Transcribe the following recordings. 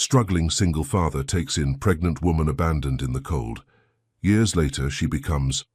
Struggling single father takes in pregnant woman abandoned in the cold. Years later, she becomes...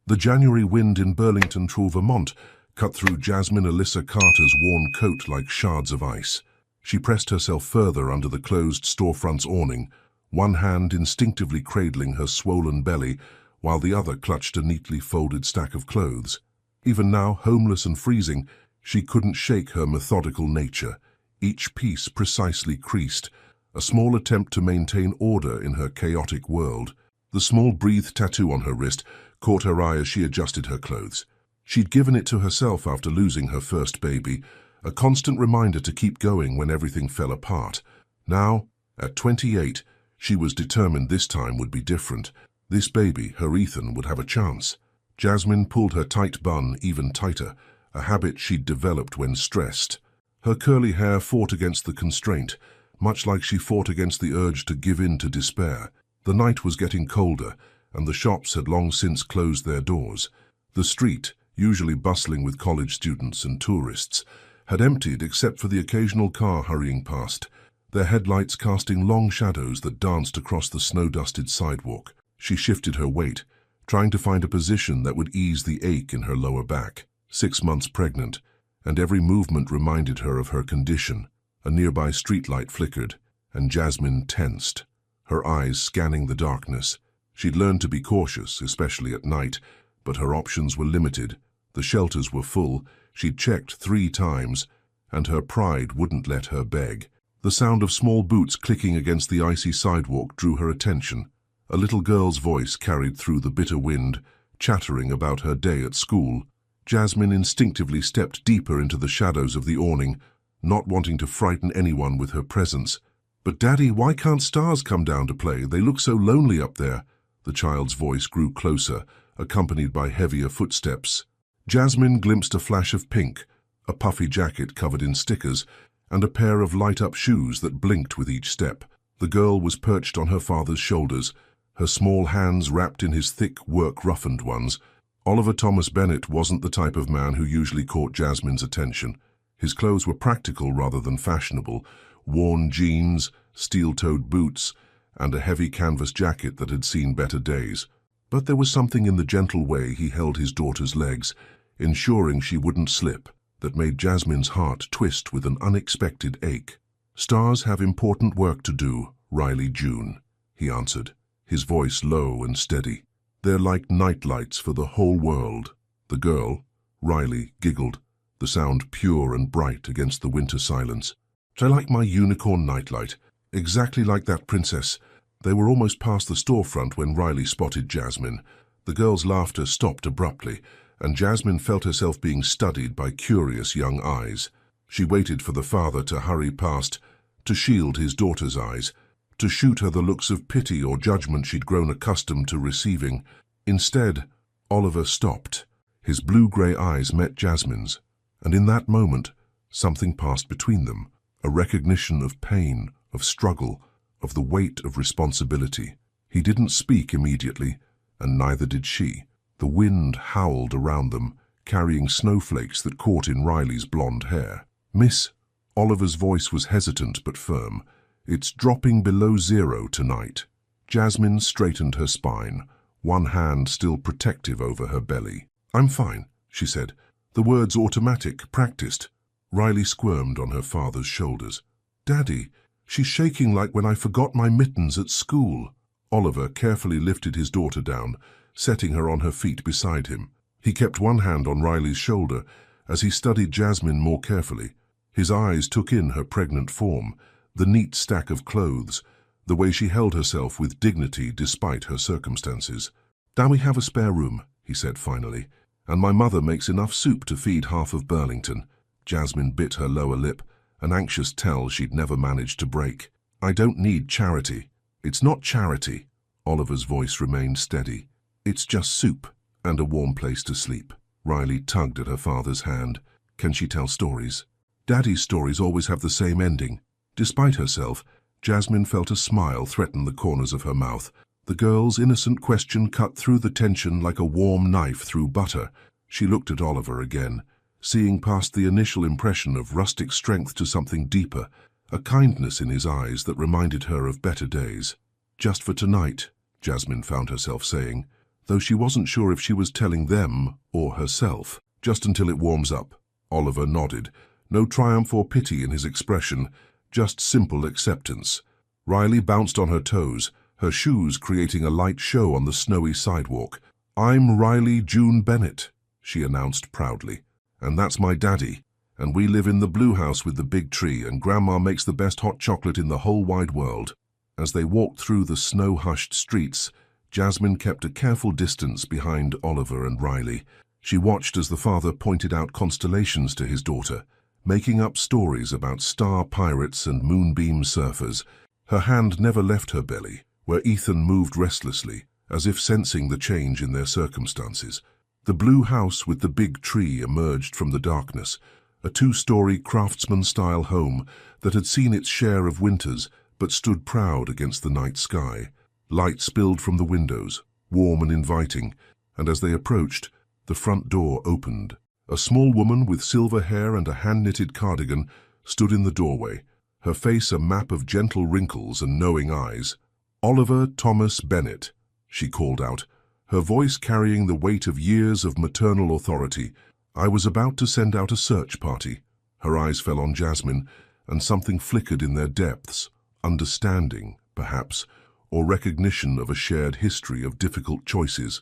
The January wind in Burlington, Vermont, cut through Jasmine Alyssa Carter's worn coat like shards of ice. She pressed herself further under the closed storefront's awning, one hand instinctively cradling her swollen belly, while the other clutched a neatly folded stack of clothes. Even now, homeless and freezing, she couldn't shake her methodical nature, each piece precisely creased, a small attempt to maintain order in her chaotic world. The small breathed tattoo on her wrist caught her eye as she adjusted her clothes. She'd given it to herself after losing her first baby, a constant reminder to keep going when everything fell apart. Now, at 28, she was determined this time would be different. This baby, her Ethan, would have a chance. Jasmine pulled her tight bun even tighter, a habit she'd developed when stressed. Her curly hair fought against the constraint, much like she fought against the urge to give in to despair. The night was getting colder, and the shops had long since closed their doors. The street, usually bustling with college students and tourists, had emptied except for the occasional car hurrying past, their headlights casting long shadows that danced across the snow-dusted sidewalk. She shifted her weight, trying to find a position that would ease the ache in her lower back. 6 months pregnant, and every movement reminded her of her condition. A nearby streetlight flickered, and Jasmine tensed, her eyes scanning the darkness. She'd learned to be cautious, especially at night, but her options were limited. The shelters were full, she'd checked 3 times, and her pride wouldn't let her beg. The sound of small boots clicking against the icy sidewalk drew her attention. A little girl's voice carried through the bitter wind, chattering about her day at school. Jasmine instinctively stepped deeper into the shadows of the awning, not wanting to frighten anyone with her presence. "But Daddy, why can't stars come down to play? They look so lonely up there." The child's voice grew closer, accompanied by heavier footsteps. Jasmine glimpsed a flash of pink, a puffy jacket covered in stickers, and a pair of light-up shoes that blinked with each step. The girl was perched on her father's shoulders, her small hands wrapped in his thick, work-roughened ones. Oliver Thomas Bennett wasn't the type of man who usually caught Jasmine's attention. His clothes were practical rather than fashionable, worn jeans, steel-toed boots, and a heavy canvas jacket that had seen better days. But there was something in the gentle way he held his daughter's legs, ensuring she wouldn't slip, that made Jasmine's heart twist with an unexpected ache. "Stars have important work to do, Riley June," he answered, his voice low and steady. "They're like nightlights for the whole world." The girl, Riley, giggled, the sound pure and bright against the winter silence. "I like my unicorn nightlight, exactly like that princess." They were almost past the storefront when Riley spotted Jasmine. The girl's laughter stopped abruptly, and Jasmine felt herself being studied by curious young eyes. She waited for the father to hurry past, to shield his daughter's eyes, to shoot her the looks of pity or judgment she'd grown accustomed to receiving. Instead, Oliver stopped. His blue-gray eyes met Jasmine's, and in that moment, something passed between them, a recognition of pain, of struggle, of the weight of responsibility. He didn't speak immediately, and neither did she. The wind howled around them, carrying snowflakes that caught in Riley's blonde hair. "Miss," Oliver's voice was hesitant but firm, "it's dropping below 0 tonight." Jasmine straightened her spine, one hand still protective over her belly. "I'm fine," she said, the words automatic, practiced. Riley squirmed on her father's shoulders. "Daddy, she's shaking like when I forgot my mittens at school." Oliver carefully lifted his daughter down, setting her on her feet beside him. He kept one hand on Riley's shoulder as he studied Jasmine more carefully. His eyes took in her pregnant form, the neat stack of clothes, the way she held herself with dignity despite her circumstances. "Now we have a spare room," he said finally, "and my mother makes enough soup to feed half of Burlington." Jasmine bit her lower lip, an anxious tell she'd never managed to break. "I don't need charity." "It's not charity." Oliver's voice remained steady. "It's just soup and a warm place to sleep." Riley tugged at her father's hand. "Can she tell stories?" "Daddy's stories always have the same ending." Despite herself, Jasmine felt a smile threaten the corners of her mouth. The girl's innocent question cut through the tension like a warm knife through butter. She looked at Oliver again, seeing past the initial impression of rustic strength to something deeper, a kindness in his eyes that reminded her of better days. "Just for tonight," Jasmine found herself saying, though she wasn't sure if she was telling them or herself. "Just until it warms up." Oliver nodded, no triumph or pity in his expression, just simple acceptance. Riley bounced on her toes, her shoes creating a light show on the snowy sidewalk. "I'm Riley June Bennett," she announced proudly. "And that's my daddy. And we live in the blue house with the big tree, and Grandma makes the best hot chocolate in the whole wide world." As they walked through the snow-hushed streets, Jasmine kept a careful distance behind Oliver and Riley. She watched as the father pointed out constellations to his daughter, making up stories about star pirates and moonbeam surfers. Her hand never left her belly, where Ethan moved restlessly, as if sensing the change in their circumstances. The blue house with the big tree emerged from the darkness, a two-story craftsman-style home that had seen its share of winters but stood proud against the night sky. Light spilled from the windows, warm and inviting, and as they approached, the front door opened. A small woman with silver hair and a hand-knitted cardigan stood in the doorway, her face a map of gentle wrinkles and knowing eyes. "Oliver Thomas Bennett," she called out, her voice carrying the weight of years of maternal authority. "I was about to send out a search party." Her eyes fell on Jasmine, and something flickered in their depths, understanding, perhaps, or recognition of a shared history of difficult choices.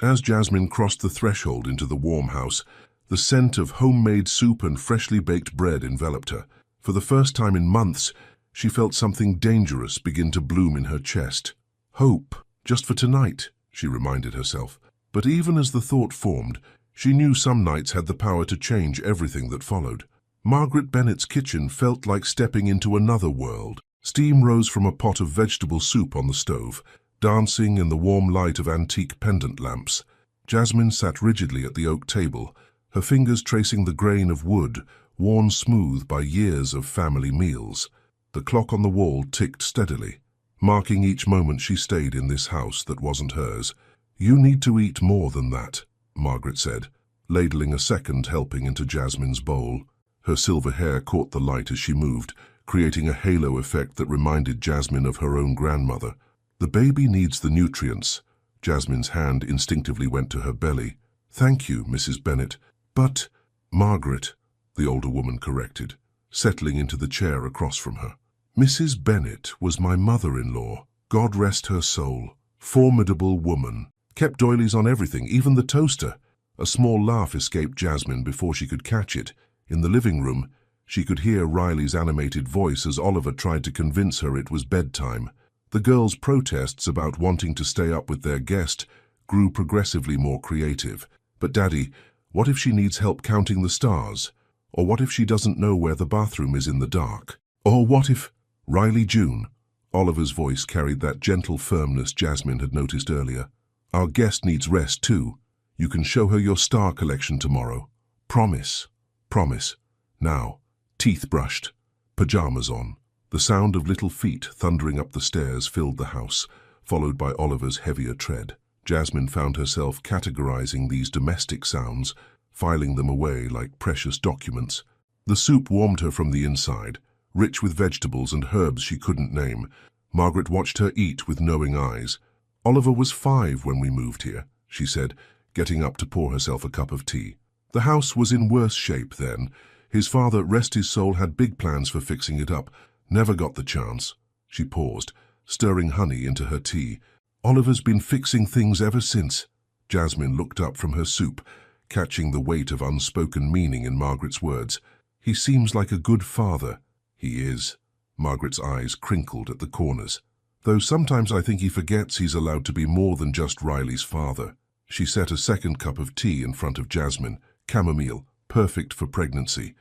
As Jasmine crossed the threshold into the warm house, the scent of homemade soup and freshly baked bread enveloped her. For the first time in months, she felt something dangerous begin to bloom in her chest. Hope, just for tonight, she reminded herself. But even as the thought formed, she knew some nights had the power to change everything that followed. Margaret Bennett's kitchen felt like stepping into another world. Steam rose from a pot of vegetable soup on the stove, dancing in the warm light of antique pendant lamps. Jasmine sat rigidly at the oak table, her fingers tracing the grain of wood, worn smooth by years of family meals. The clock on the wall ticked steadily, marking each moment she stayed in this house that wasn't hers. "You need to eat more than that," Margaret said, ladling a second helping into Jasmine's bowl. Her silver hair caught the light as she moved, creating a halo effect that reminded Jasmine of her own grandmother. "The baby needs the nutrients." Jasmine's hand instinctively went to her belly. "Thank you, Mrs. Bennett. But, Margaret," the older woman corrected, settling into the chair across from her. "Mrs. Bennett was my mother-in-law. God rest her soul. Formidable woman. Kept doilies on everything, even the toaster." A small laugh escaped Jasmine before she could catch it. In the living room, she could hear Riley's animated voice as Oliver tried to convince her it was bedtime. The girls' protests about wanting to stay up with their guest grew progressively more creative. "But Daddy, what if she needs help counting the stars? Or what if she doesn't know where the bathroom is in the dark? Or what if—" "Riley June," Oliver's voice carried that gentle firmness Jasmine had noticed earlier. "Our guest needs rest too. You can show her your star collection tomorrow. Promise. Promise. Now." Teeth brushed, pajamas on. The sound of little feet thundering up the stairs filled the house, followed by Oliver's heavier tread. Jasmine found herself categorizing these domestic sounds, filing them away like precious documents. The soup warmed her from the inside, rich with vegetables and herbs she couldn't name. Margaret watched her eat with knowing eyes. "Oliver was 5 when we moved here," she said, getting up to pour herself a cup of tea. "The house was in worse shape then. His father, rest his soul, had big plans for fixing it up. Never got the chance." She paused, stirring honey into her tea. "Oliver's been fixing things ever since." Jasmine looked up from her soup, catching the weight of unspoken meaning in Margaret's words. "He seems like a good father." "He is." Margaret's eyes crinkled at the corners. "Though sometimes I think he forgets he's allowed to be more than just Riley's father." She set a second cup of tea in front of Jasmine, chamomile, perfect for pregnancy.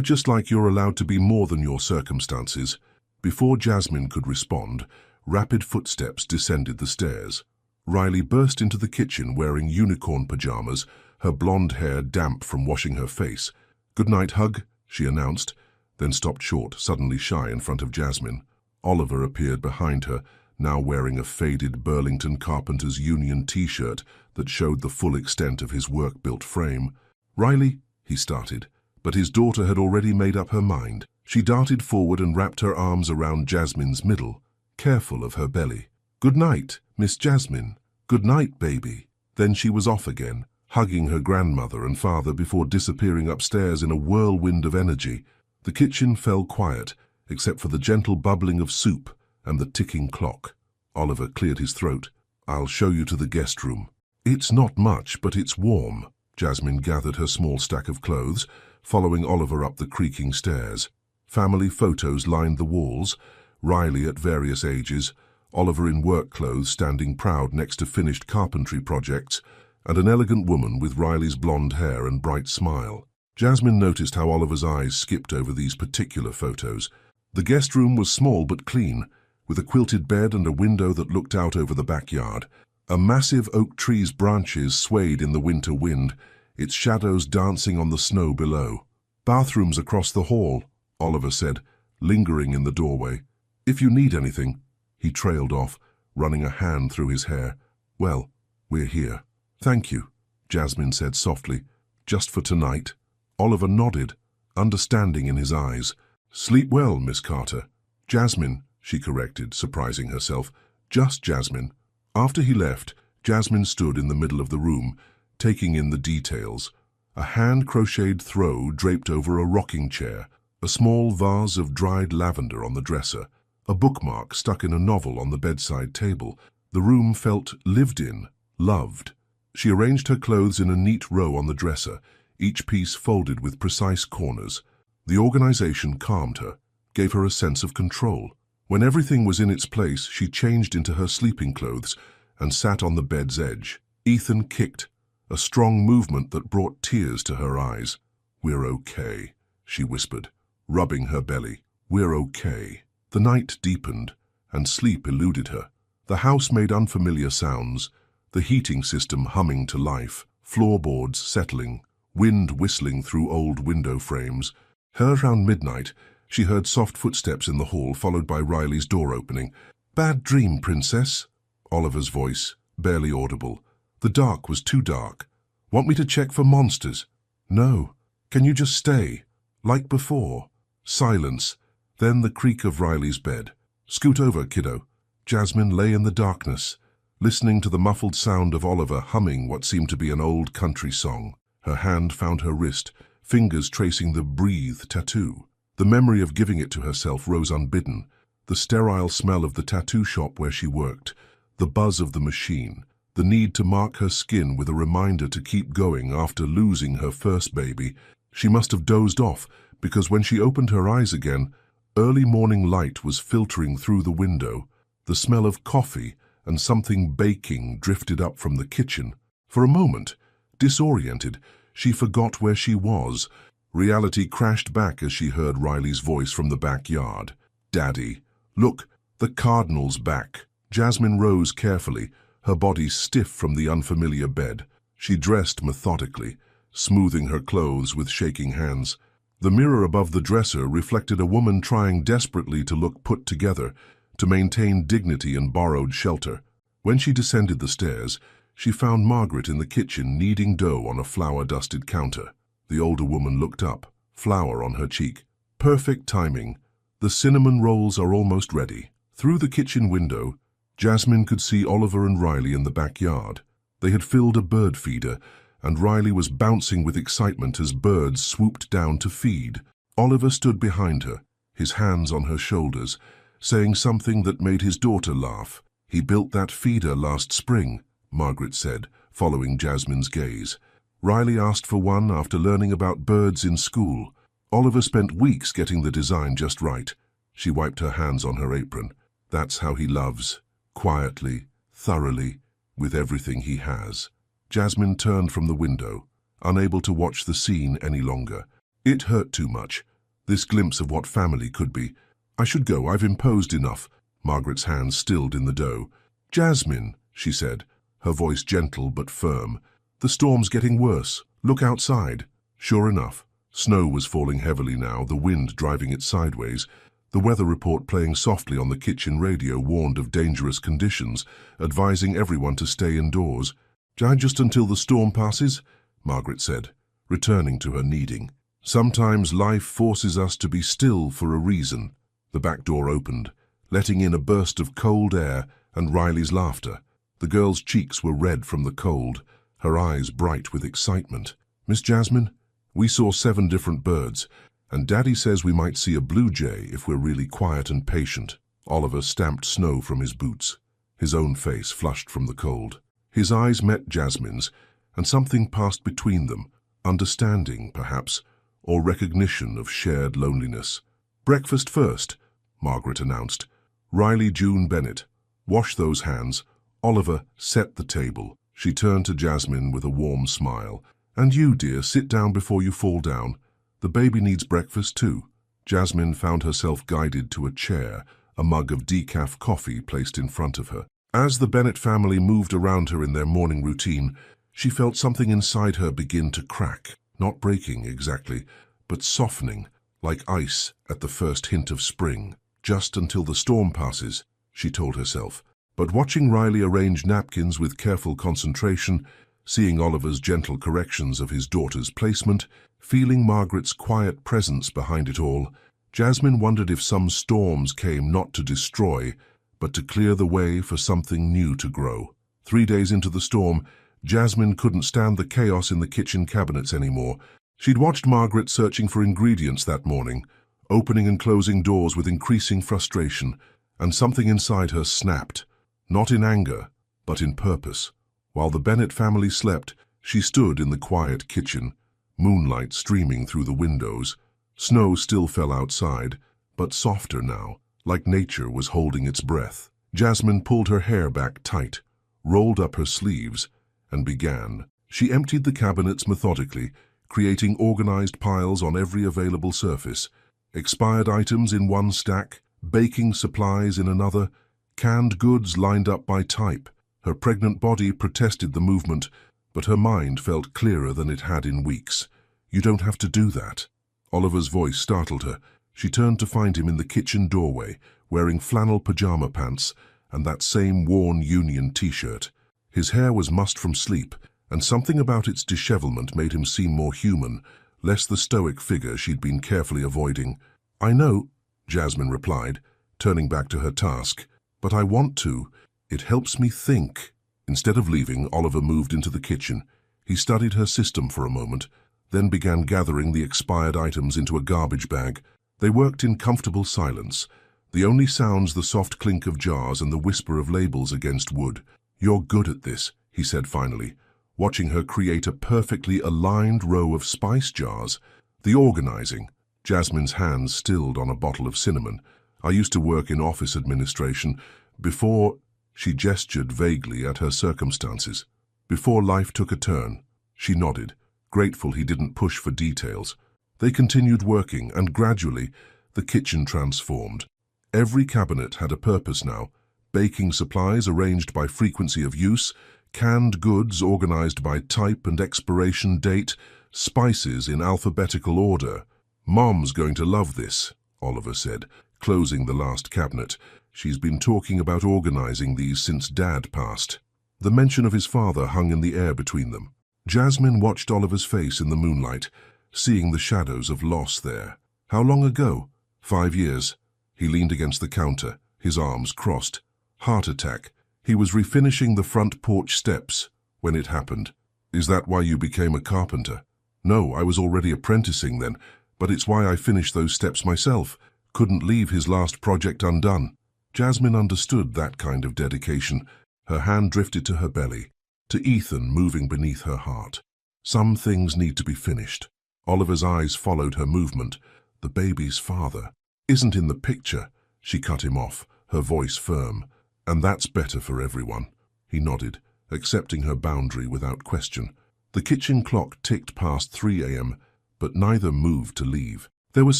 "Just like you're allowed to be more than your circumstances." Before Jasmine could respond, rapid footsteps descended the stairs. Riley burst into the kitchen wearing unicorn pajamas, her blonde hair damp from washing her face. "Good night, Hug," she announced, then stopped short, suddenly shy in front of Jasmine. Oliver appeared behind her, now wearing a faded Burlington Carpenter's Union t-shirt that showed the full extent of his work-built frame. "Riley," he started, but his daughter had already made up her mind. She darted forward and wrapped her arms around Jasmine's middle, careful of her belly. "Good night, Miss Jasmine. Good night, baby." Then she was off again, hugging her grandmother and father before disappearing upstairs in a whirlwind of energy. The kitchen fell quiet, except for the gentle bubbling of soup and the ticking clock. Oliver cleared his throat. "I'll show you to the guest room." "It's not much, but it's warm." Jasmine gathered her small stack of clothes, following Oliver up the creaking stairs. Family photos lined the walls, Riley at various ages, Oliver in work clothes standing proud next to finished carpentry projects, and an elegant woman with Riley's blonde hair and bright smile. Jasmine noticed how Oliver's eyes skipped over these particular photos. The guest room was small but clean, with a quilted bed and a window that looked out over the backyard. A massive oak tree's branches swayed in the winter wind, its shadows dancing on the snow below. "Bathrooms across the hall," Oliver said, lingering in the doorway. "If you need anything." He trailed off, running a hand through his hair. "Well, we're here." "Thank you," Jasmine said softly. "Just for tonight." Oliver nodded, understanding in his eyes. "Sleep well, Miss Carter." "Jasmine," she corrected, surprising herself. "Just Jasmine." After he left, Jasmine stood in the middle of the room, taking in the details. A hand-crocheted throw draped over a rocking chair, a small vase of dried lavender on the dresser, a bookmark stuck in a novel on the bedside table. The room felt lived in, loved. She arranged her clothes in a neat row on the dresser, each piece folded with precise corners. The organization calmed her, gave her a sense of control. When everything was in its place, she changed into her sleeping clothes and sat on the bed's edge. Ethan kicked, a strong movement that brought tears to her eyes. "We're okay," she whispered, rubbing her belly. "We're okay." The night deepened, and sleep eluded her. The house made unfamiliar sounds, the heating system humming to life, floorboards settling, wind whistling through old window frames. Around midnight, she heard soft footsteps in the hall, followed by Riley's door opening. "Bad dream, Princess?" Oliver's voice, barely audible. The dark was too dark. "Want me to check for monsters?" "No. Can you just stay? Like before?" Silence, then the creak of Riley's bed. "Scoot over, kiddo." Jasmine lay in the darkness, listening to the muffled sound of Oliver humming what seemed to be an old country song. Her hand found her wrist, fingers tracing the "breathe" tattoo. The memory of giving it to herself rose unbidden. The sterile smell of the tattoo shop where she worked, the buzz of the machine, the need to mark her skin with a reminder to keep going after losing her first baby. She must have dozed off, because when she opened her eyes again, early morning light was filtering through the window. The smell of coffee and something baking drifted up from the kitchen. For a moment, disoriented, she forgot where she was. Reality crashed back as she heard Riley's voice from the backyard. "Daddy, look, the cardinal's back." Jasmine rose carefully, her body stiff from the unfamiliar bed. She dressed methodically, smoothing her clothes with shaking hands. The mirror above the dresser reflected a woman trying desperately to look put together, to maintain dignity and borrowed shelter. When she descended the stairs, she found Margaret in the kitchen kneading dough on a flour-dusted counter. The older woman looked up, flour on her cheek. "Perfect timing. The cinnamon rolls are almost ready." Through the kitchen window, Jasmine could see Oliver and Riley in the backyard. They had filled a bird feeder, and Riley was bouncing with excitement as birds swooped down to feed. Oliver stood behind her, his hands on her shoulders, saying something that made his daughter laugh. "He built that feeder last spring," Margaret said, following Jasmine's gaze. Riley asked for one after learning about birds in school. Oliver spent weeks getting the design just right. She wiped her hands on her apron. "That's how he loves. Quietly, thoroughly, with everything he has." Jasmine turned from the window, unable to watch the scene any longer. It hurt too much, this glimpse of what family could be. "I should go, I've imposed enough." Margaret's hands stilled in the dough. "Jasmine," she said, her voice gentle but firm, "the storm's getting worse. Look outside." Sure enough, snow was falling heavily now, the wind driving it sideways. The weather report playing softly on the kitchen radio warned of dangerous conditions, advising everyone to stay indoors. "Just until the storm passes," Margaret said, returning to her kneading. Sometimes life forces us to be still for a reason. The back door opened, letting in a burst of cold air and Riley's laughter. The girl's cheeks were red from the cold, her eyes bright with excitement. "Miss Jasmine, we saw 7 different birds, and Daddy says we might see a blue jay if we're really quiet and patient." Oliver stamped snow from his boots. His own face flushed from the cold. His eyes met Jasmine's, and something passed between them, understanding, perhaps, or recognition of shared loneliness. "Breakfast first," Margaret announced. "Riley, June, Bennett. Wash those hands." Oliver set the table. She turned to Jasmine with a warm smile. "And you, dear, sit down before you fall down. The baby needs breakfast too." Jasmine found herself guided to a chair, a mug of decaf coffee placed in front of her. As the Bennett family moved around her in their morning routine, she felt something inside her begin to crack. Not breaking exactly, but softening, like ice at the first hint of spring. "Just until the storm passes," she told herself. But watching Riley arrange napkins with careful concentration, seeing Oliver's gentle corrections of his daughter's placement, feeling Margaret's quiet presence behind it all, Jasmine wondered if some storms came not to destroy, but to clear the way for something new to grow. 3 days into the storm, Jasmine couldn't stand the chaos in the kitchen cabinets anymore. She'd watched Margaret searching for ingredients that morning, opening and closing doors with increasing frustration, and something inside her snapped, not in anger, but in purpose. While the Bennett family slept, she stood in the quiet kitchen, moonlight streaming through the windows. Snow still fell outside, but softer now, like nature was holding its breath. Jasmine pulled her hair back tight, rolled up her sleeves, and began. She emptied the cabinets methodically, creating organized piles on every available surface. Expired items in one stack, baking supplies in another, canned goods lined up by type. Her pregnant body protested the movement, but her mind felt clearer than it had in weeks. "You don't have to do that." Oliver's voice startled her. She turned to find him in the kitchen doorway, wearing flannel pajama pants and that same worn Union t-shirt. His hair was mussed from sleep, and something about its dishevelment made him seem more human, less the stoic figure she'd been carefully avoiding. "I know," Jasmine replied, turning back to her task, "but I want to. It helps me think." Instead of leaving, Oliver moved into the kitchen. He studied her system for a moment, then began gathering the expired items into a garbage bag. They worked in comfortable silence, the only sounds the soft clink of jars and the whisper of labels against wood. "You're good at this," he said finally, watching her create a perfectly aligned row of spice jars. "The organizing." Jasmine's hands stilled on a bottle of cinnamon. "I used to work in office administration. Before—" She gestured vaguely at her circumstances. "Before life took a turn." She nodded, grateful he didn't push for details. They continued working, and gradually, the kitchen transformed. Every cabinet had a purpose now. Baking supplies arranged by frequency of use, canned goods organized by type and expiration date, spices in alphabetical order. "Mom's going to love this," Oliver said, closing the last cabinet. "She's been talking about organizing these since Dad passed." The mention of his father hung in the air between them. Jasmine watched Oliver's face in the moonlight, seeing the shadows of loss there. "How long ago?" 5 years. He leaned against the counter, his arms crossed. "Heart attack. He was refinishing the front porch steps when it happened." "Is that why you became a carpenter?" "No, I was already apprenticing then, but it's why I finished those steps myself. Couldn't leave his last project undone." Jasmine understood that kind of dedication. Her hand drifted to her belly, to Ethan moving beneath her heart. "Some things need to be finished." Oliver's eyes followed her movement. "The baby's father isn't in the picture." She cut him off, her voice firm. "And that's better for everyone." He nodded, accepting her boundary without question. The kitchen clock ticked past 3 a.m., but neither moved to leave. There was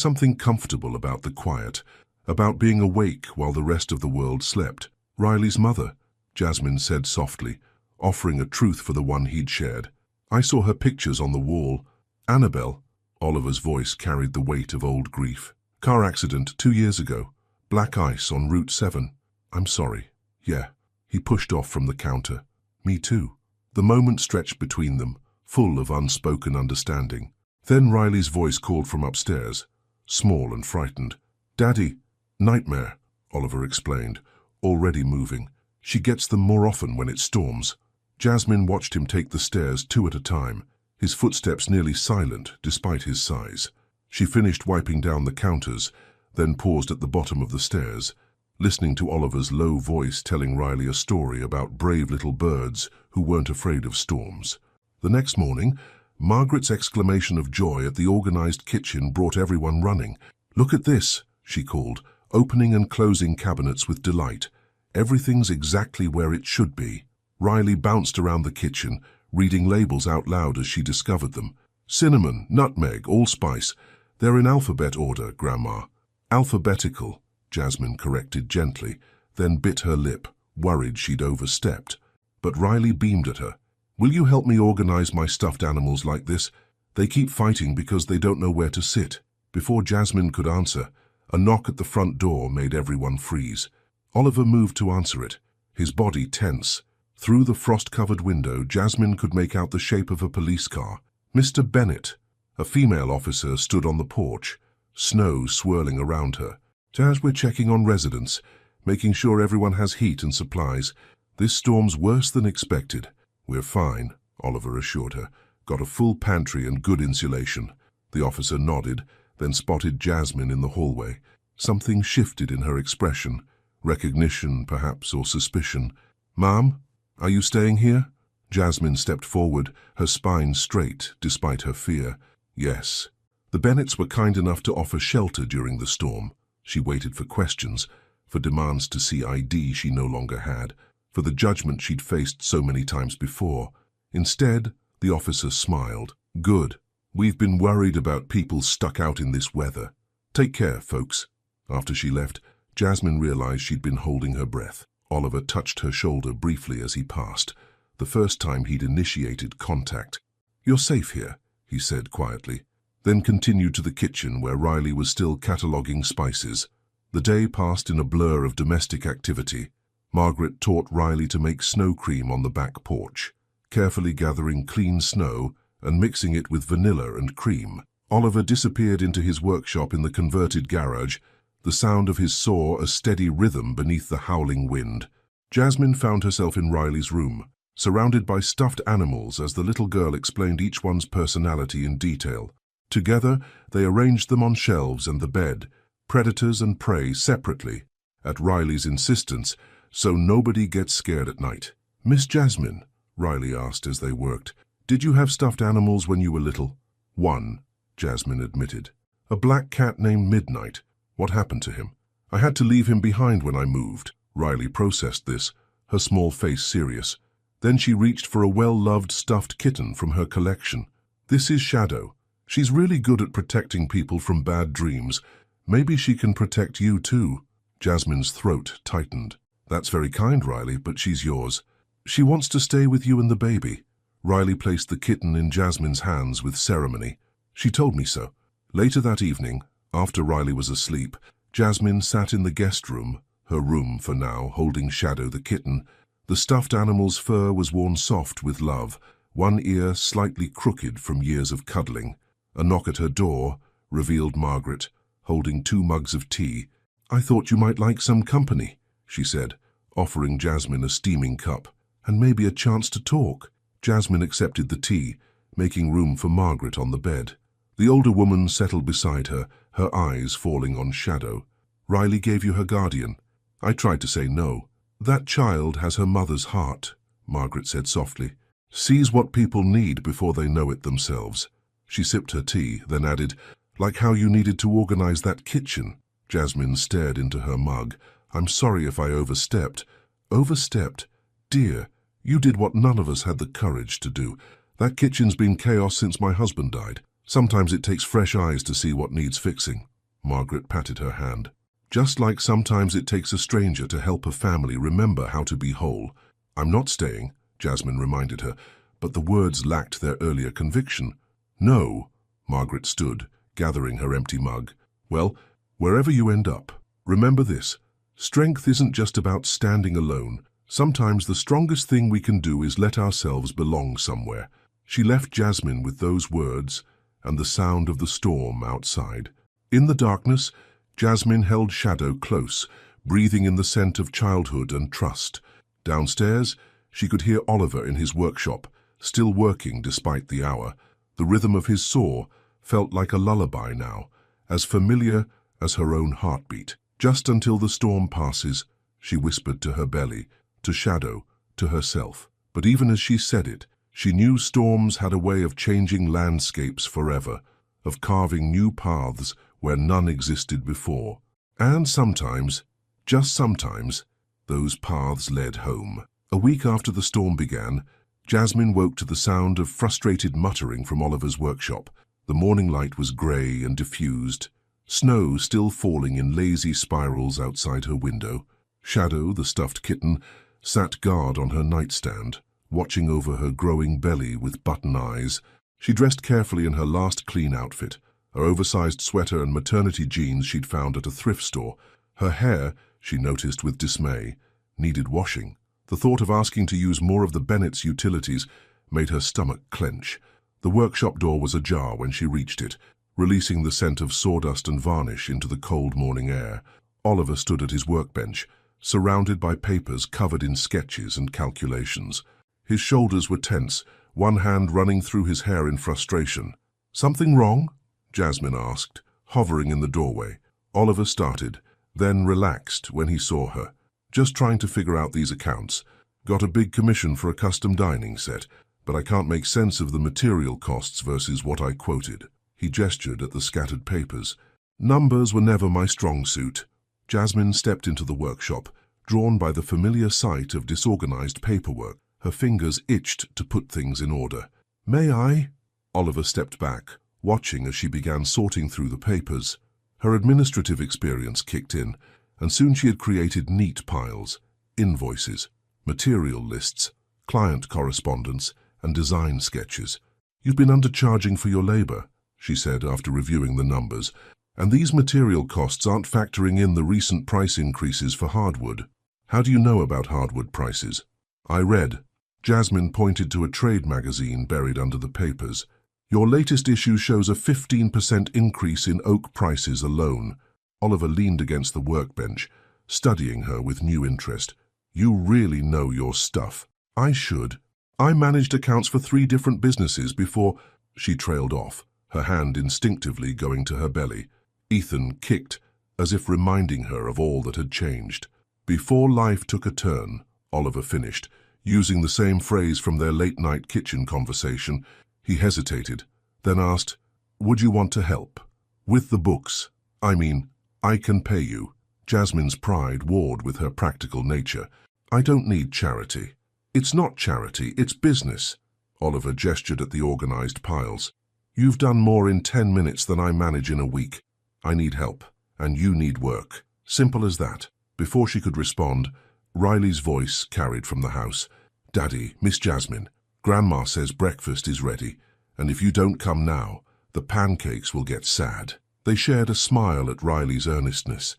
something comfortable about the quiet, about being awake while the rest of the world slept. "Riley's mother," Jasmine said softly, offering a truth for the one he'd shared. "I saw her pictures on the wall." "Annabelle," Oliver's voice carried the weight of old grief. "Car accident 2 years ago. Black ice on Route 7. I'm sorry." "Yeah." He pushed off from the counter. "Me too." The moment stretched between them, full of unspoken understanding. Then Riley's voice called from upstairs, small and frightened. "Daddy, nightmare," Oliver explained, already moving. "She gets them more often when it storms." Jasmine watched him take the stairs 2 at a time, his footsteps nearly silent despite his size. She finished wiping down the counters, then paused at the bottom of the stairs, listening to Oliver's low voice telling Riley a story about brave little birds who weren't afraid of storms. The next morning, Margaret's exclamation of joy at the organized kitchen brought everyone running. "Look at this," she called, opening and closing cabinets with delight. "Everything's exactly where it should be." Riley bounced around the kitchen, reading labels out loud as she discovered them. "Cinnamon, nutmeg, allspice. They're in alphabet order, Grandma." "Alphabetical," Jasmine corrected gently, then bit her lip, worried she'd overstepped. But Riley beamed at her. "Will you help me organize my stuffed animals like this? They keep fighting because they don't know where to sit." Before Jasmine could answer, a knock at the front door made everyone freeze. Oliver moved to answer it, his body tense. Through the frost-covered window, Jasmine could make out the shape of a police car. Mr. Bennett, a female officer, stood on the porch, snow swirling around her. "Jas, we're checking on residents, making sure everyone has heat and supplies. This storm's worse than expected." "We're fine," Oliver assured her. "Got a full pantry and good insulation." The officer nodded, then spotted Jasmine in the hallway. Something shifted in her expression, recognition perhaps, or suspicion. "Ma'am, are you staying here?" Jasmine stepped forward, her spine straight despite her fear. "Yes." The Bennetts were kind enough to offer shelter during the storm. She waited for questions, for demands to see ID she no longer had, for the judgment she'd faced so many times before. Instead, the officer smiled. "Good. We've been worried about people stuck out in this weather. Take care, folks." After she left, Jasmine realized she'd been holding her breath. Oliver touched her shoulder briefly as he passed, the first time he'd initiated contact. "You're safe here," he said quietly, then continued to the kitchen where Riley was still cataloging spices. The day passed in a blur of domestic activity. Margaret taught Riley to make snow cream on the back porch, carefully gathering clean snow and mixing it with vanilla and cream. Oliver disappeared into his workshop in the converted garage, the sound of his saw a steady rhythm beneath the howling wind. Jasmine found herself in Riley's room, surrounded by stuffed animals as the little girl explained each one's personality in detail. Together, they arranged them on shelves and the bed, predators and prey separately, at Riley's insistence, so nobody gets scared at night. "Miss Jasmine," Riley asked as they worked, "did you have stuffed animals when you were little?" "One," Jasmine admitted. "A black cat named Midnight. What happened to him?" "I had to leave him behind when I moved." Riley processed this, her small face serious. Then she reached for a well-loved stuffed kitten from her collection. "This is Shadow. She's really good at protecting people from bad dreams. Maybe she can protect you too." Jasmine's throat tightened. "That's very kind, Riley, but she's yours." "She wants to stay with you and the baby." Riley placed the kitten in Jasmine's hands with ceremony. "She told me so." Later that evening, after Riley was asleep, Jasmine sat in the guest room, her room for now, holding Shadow the kitten. The stuffed animal's fur was worn soft with love, one ear slightly crooked from years of cuddling. A knock at her door revealed Margaret, holding 2 mugs of tea. "I thought you might like some company," she said, offering Jasmine a steaming cup, "and maybe a chance to talk." Jasmine accepted the tea, making room for Margaret on the bed. The older woman settled beside her, her eyes falling on Shadow. "Riley gave you her guardian." "I tried to say no." "That child has her mother's heart," Margaret said softly. "Sees what people need before they know it themselves." She sipped her tea, then added, "Like how you needed to organize that kitchen." Jasmine stared into her mug. "I'm sorry if I overstepped." "Overstepped? Dear, you did what none of us had the courage to do. That kitchen's been chaos since my husband died. Sometimes it takes fresh eyes to see what needs fixing." Margaret patted her hand. "Just like sometimes it takes a stranger to help a family remember how to be whole." "I'm not staying," Jasmine reminded her, but the words lacked their earlier conviction. "No," Margaret stood, gathering her empty mug. "Well, wherever you end up, remember this. Strength isn't just about standing alone. Sometimes the strongest thing we can do is let ourselves belong somewhere." She left Jasmine with those words, and the sound of the storm outside. In the darkness, Jasmine held Shadow close, breathing in the scent of childhood and trust. Downstairs, she could hear Oliver in his workshop, still working despite the hour. The rhythm of his saw felt like a lullaby now, as familiar as her own heartbeat. Just until the storm passes, she whispered to her belly, to Shadow, to herself. But even as she said it, she knew storms had a way of changing landscapes forever, of carving new paths where none existed before. And sometimes, just sometimes, those paths led home. A week after the storm began, Jasmine woke to the sound of frustrated muttering from Oliver's workshop. The morning light was grey and diffused, snow still falling in lazy spirals outside her window. Shadow, the stuffed kitten, sat guard on her nightstand, watching over her growing belly with button eyes. She dressed carefully in her last clean outfit, her oversized sweater and maternity jeans she'd found at a thrift store. Her hair, she noticed with dismay, needed washing. The thought of asking to use more of the Bennett's utilities made her stomach clench. The workshop door was ajar when she reached it, releasing the scent of sawdust and varnish into the cold morning air. Oliver stood at his workbench, surrounded by papers covered in sketches and calculations. His shoulders were tense, one hand running through his hair in frustration. "Something wrong?" Jasmine asked, hovering in the doorway. Oliver started, then relaxed when he saw her. "Just trying to figure out these accounts. Got a big commission for a custom dining set, but I can't make sense of the material costs versus what I quoted." He gestured at the scattered papers. "Numbers were never my strong suit." Jasmine stepped into the workshop, drawn by the familiar sight of disorganized paperwork. Her fingers itched to put things in order. "May I?" Oliver stepped back, watching as she began sorting through the papers. Her administrative experience kicked in, and soon she had created neat piles, invoices, material lists, client correspondence, and design sketches. "You've been undercharging for your labor," she said after reviewing the numbers, "and these material costs aren't factoring in the recent price increases for hardwood." "How do you know about hardwood prices?" "I read." Jasmine pointed to a trade magazine buried under the papers. "Your latest issue shows a 15% increase in oak prices alone." Oliver leaned against the workbench, studying her with new interest. "You really know your stuff." "I should. I managed accounts for 3 different businesses before—" She trailed off, her hand instinctively going to her belly. Ethan kicked, as if reminding her of all that had changed. "Before life took a turn," Oliver finished, using the same phrase from their late-night kitchen conversation. He hesitated, then asked, "Would you want to help? With the books? I mean, I can pay you." Jasmine's pride warred with her practical nature. "I don't need charity." "It's not charity, it's business." Oliver gestured at the organized piles. "You've done more in 10 minutes than I manage in a week. I need help, and you need work. Simple as that." Before she could respond, Riley's voice carried from the house. "Daddy, Miss Jasmine, Grandma says breakfast is ready, and if you don't come now, the pancakes will get sad." They shared a smile at Riley's earnestness.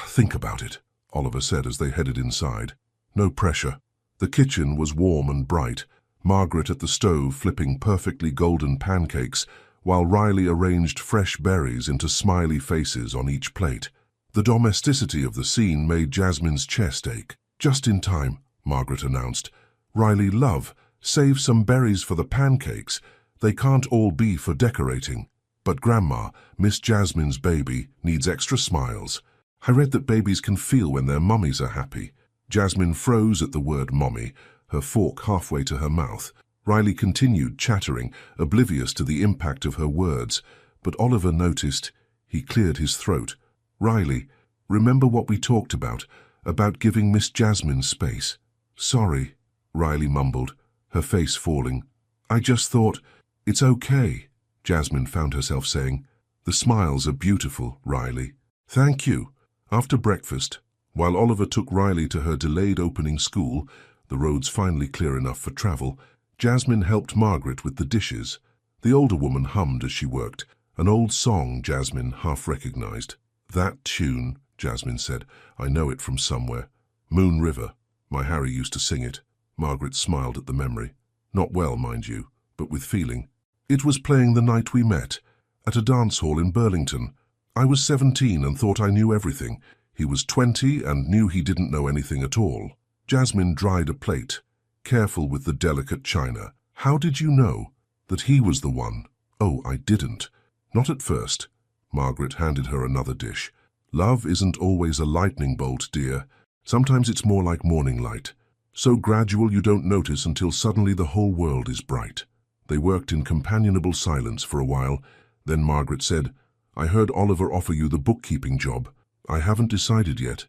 Think about it," Oliver said as they headed inside. "No pressure." The kitchen was warm and bright, Margaret at the stove flipping perfectly golden pancakes, while Riley arranged fresh berries into smiley faces on each plate. The domesticity of the scene made Jasmine's chest ache. "Just in time," Margaret announced. "Riley, love, save some berries for the pancakes. They can't all be for decorating." "But Grandma, Miss Jasmine's baby, needs extra smiles. I read that babies can feel when their mummies are happy." Jasmine froze at the word mommy, her fork halfway to her mouth. Riley continued chattering, oblivious to the impact of her words, but Oliver noticed. He cleared his throat. "Riley, remember what we talked about giving Miss Jasmine space." "Sorry," Riley mumbled, her face falling. "I just thought, it's okay." Jasmine found herself saying, "The smiles are beautiful, Riley." "Thank you." After breakfast, while Oliver took Riley to her delayed opening school, the roads finally clear enough for travel, Jasmine helped Margaret with the dishes. The older woman hummed as she worked, an old song Jasmine half recognized. "That tune," Jasmine said, "I know it from somewhere. Moon River. My Harry used to sing it." Margaret smiled at the memory. Not well, mind you, but with feeling. It was playing the night we met, at a dance hall in Burlington. I was 17 and thought I knew everything. He was 20 and knew he didn't know anything at all. Jasmine dried a plate, careful with the delicate china. How did you know that he was the one? Oh, I didn't. Not at first. Margaret handed her another dish. Love isn't always a lightning bolt, dear. Sometimes it's more like morning light. So gradual you don't notice until suddenly the whole world is bright. They worked in companionable silence for a while. Then Margaret said, I heard Oliver offer you the bookkeeping job. I haven't decided yet.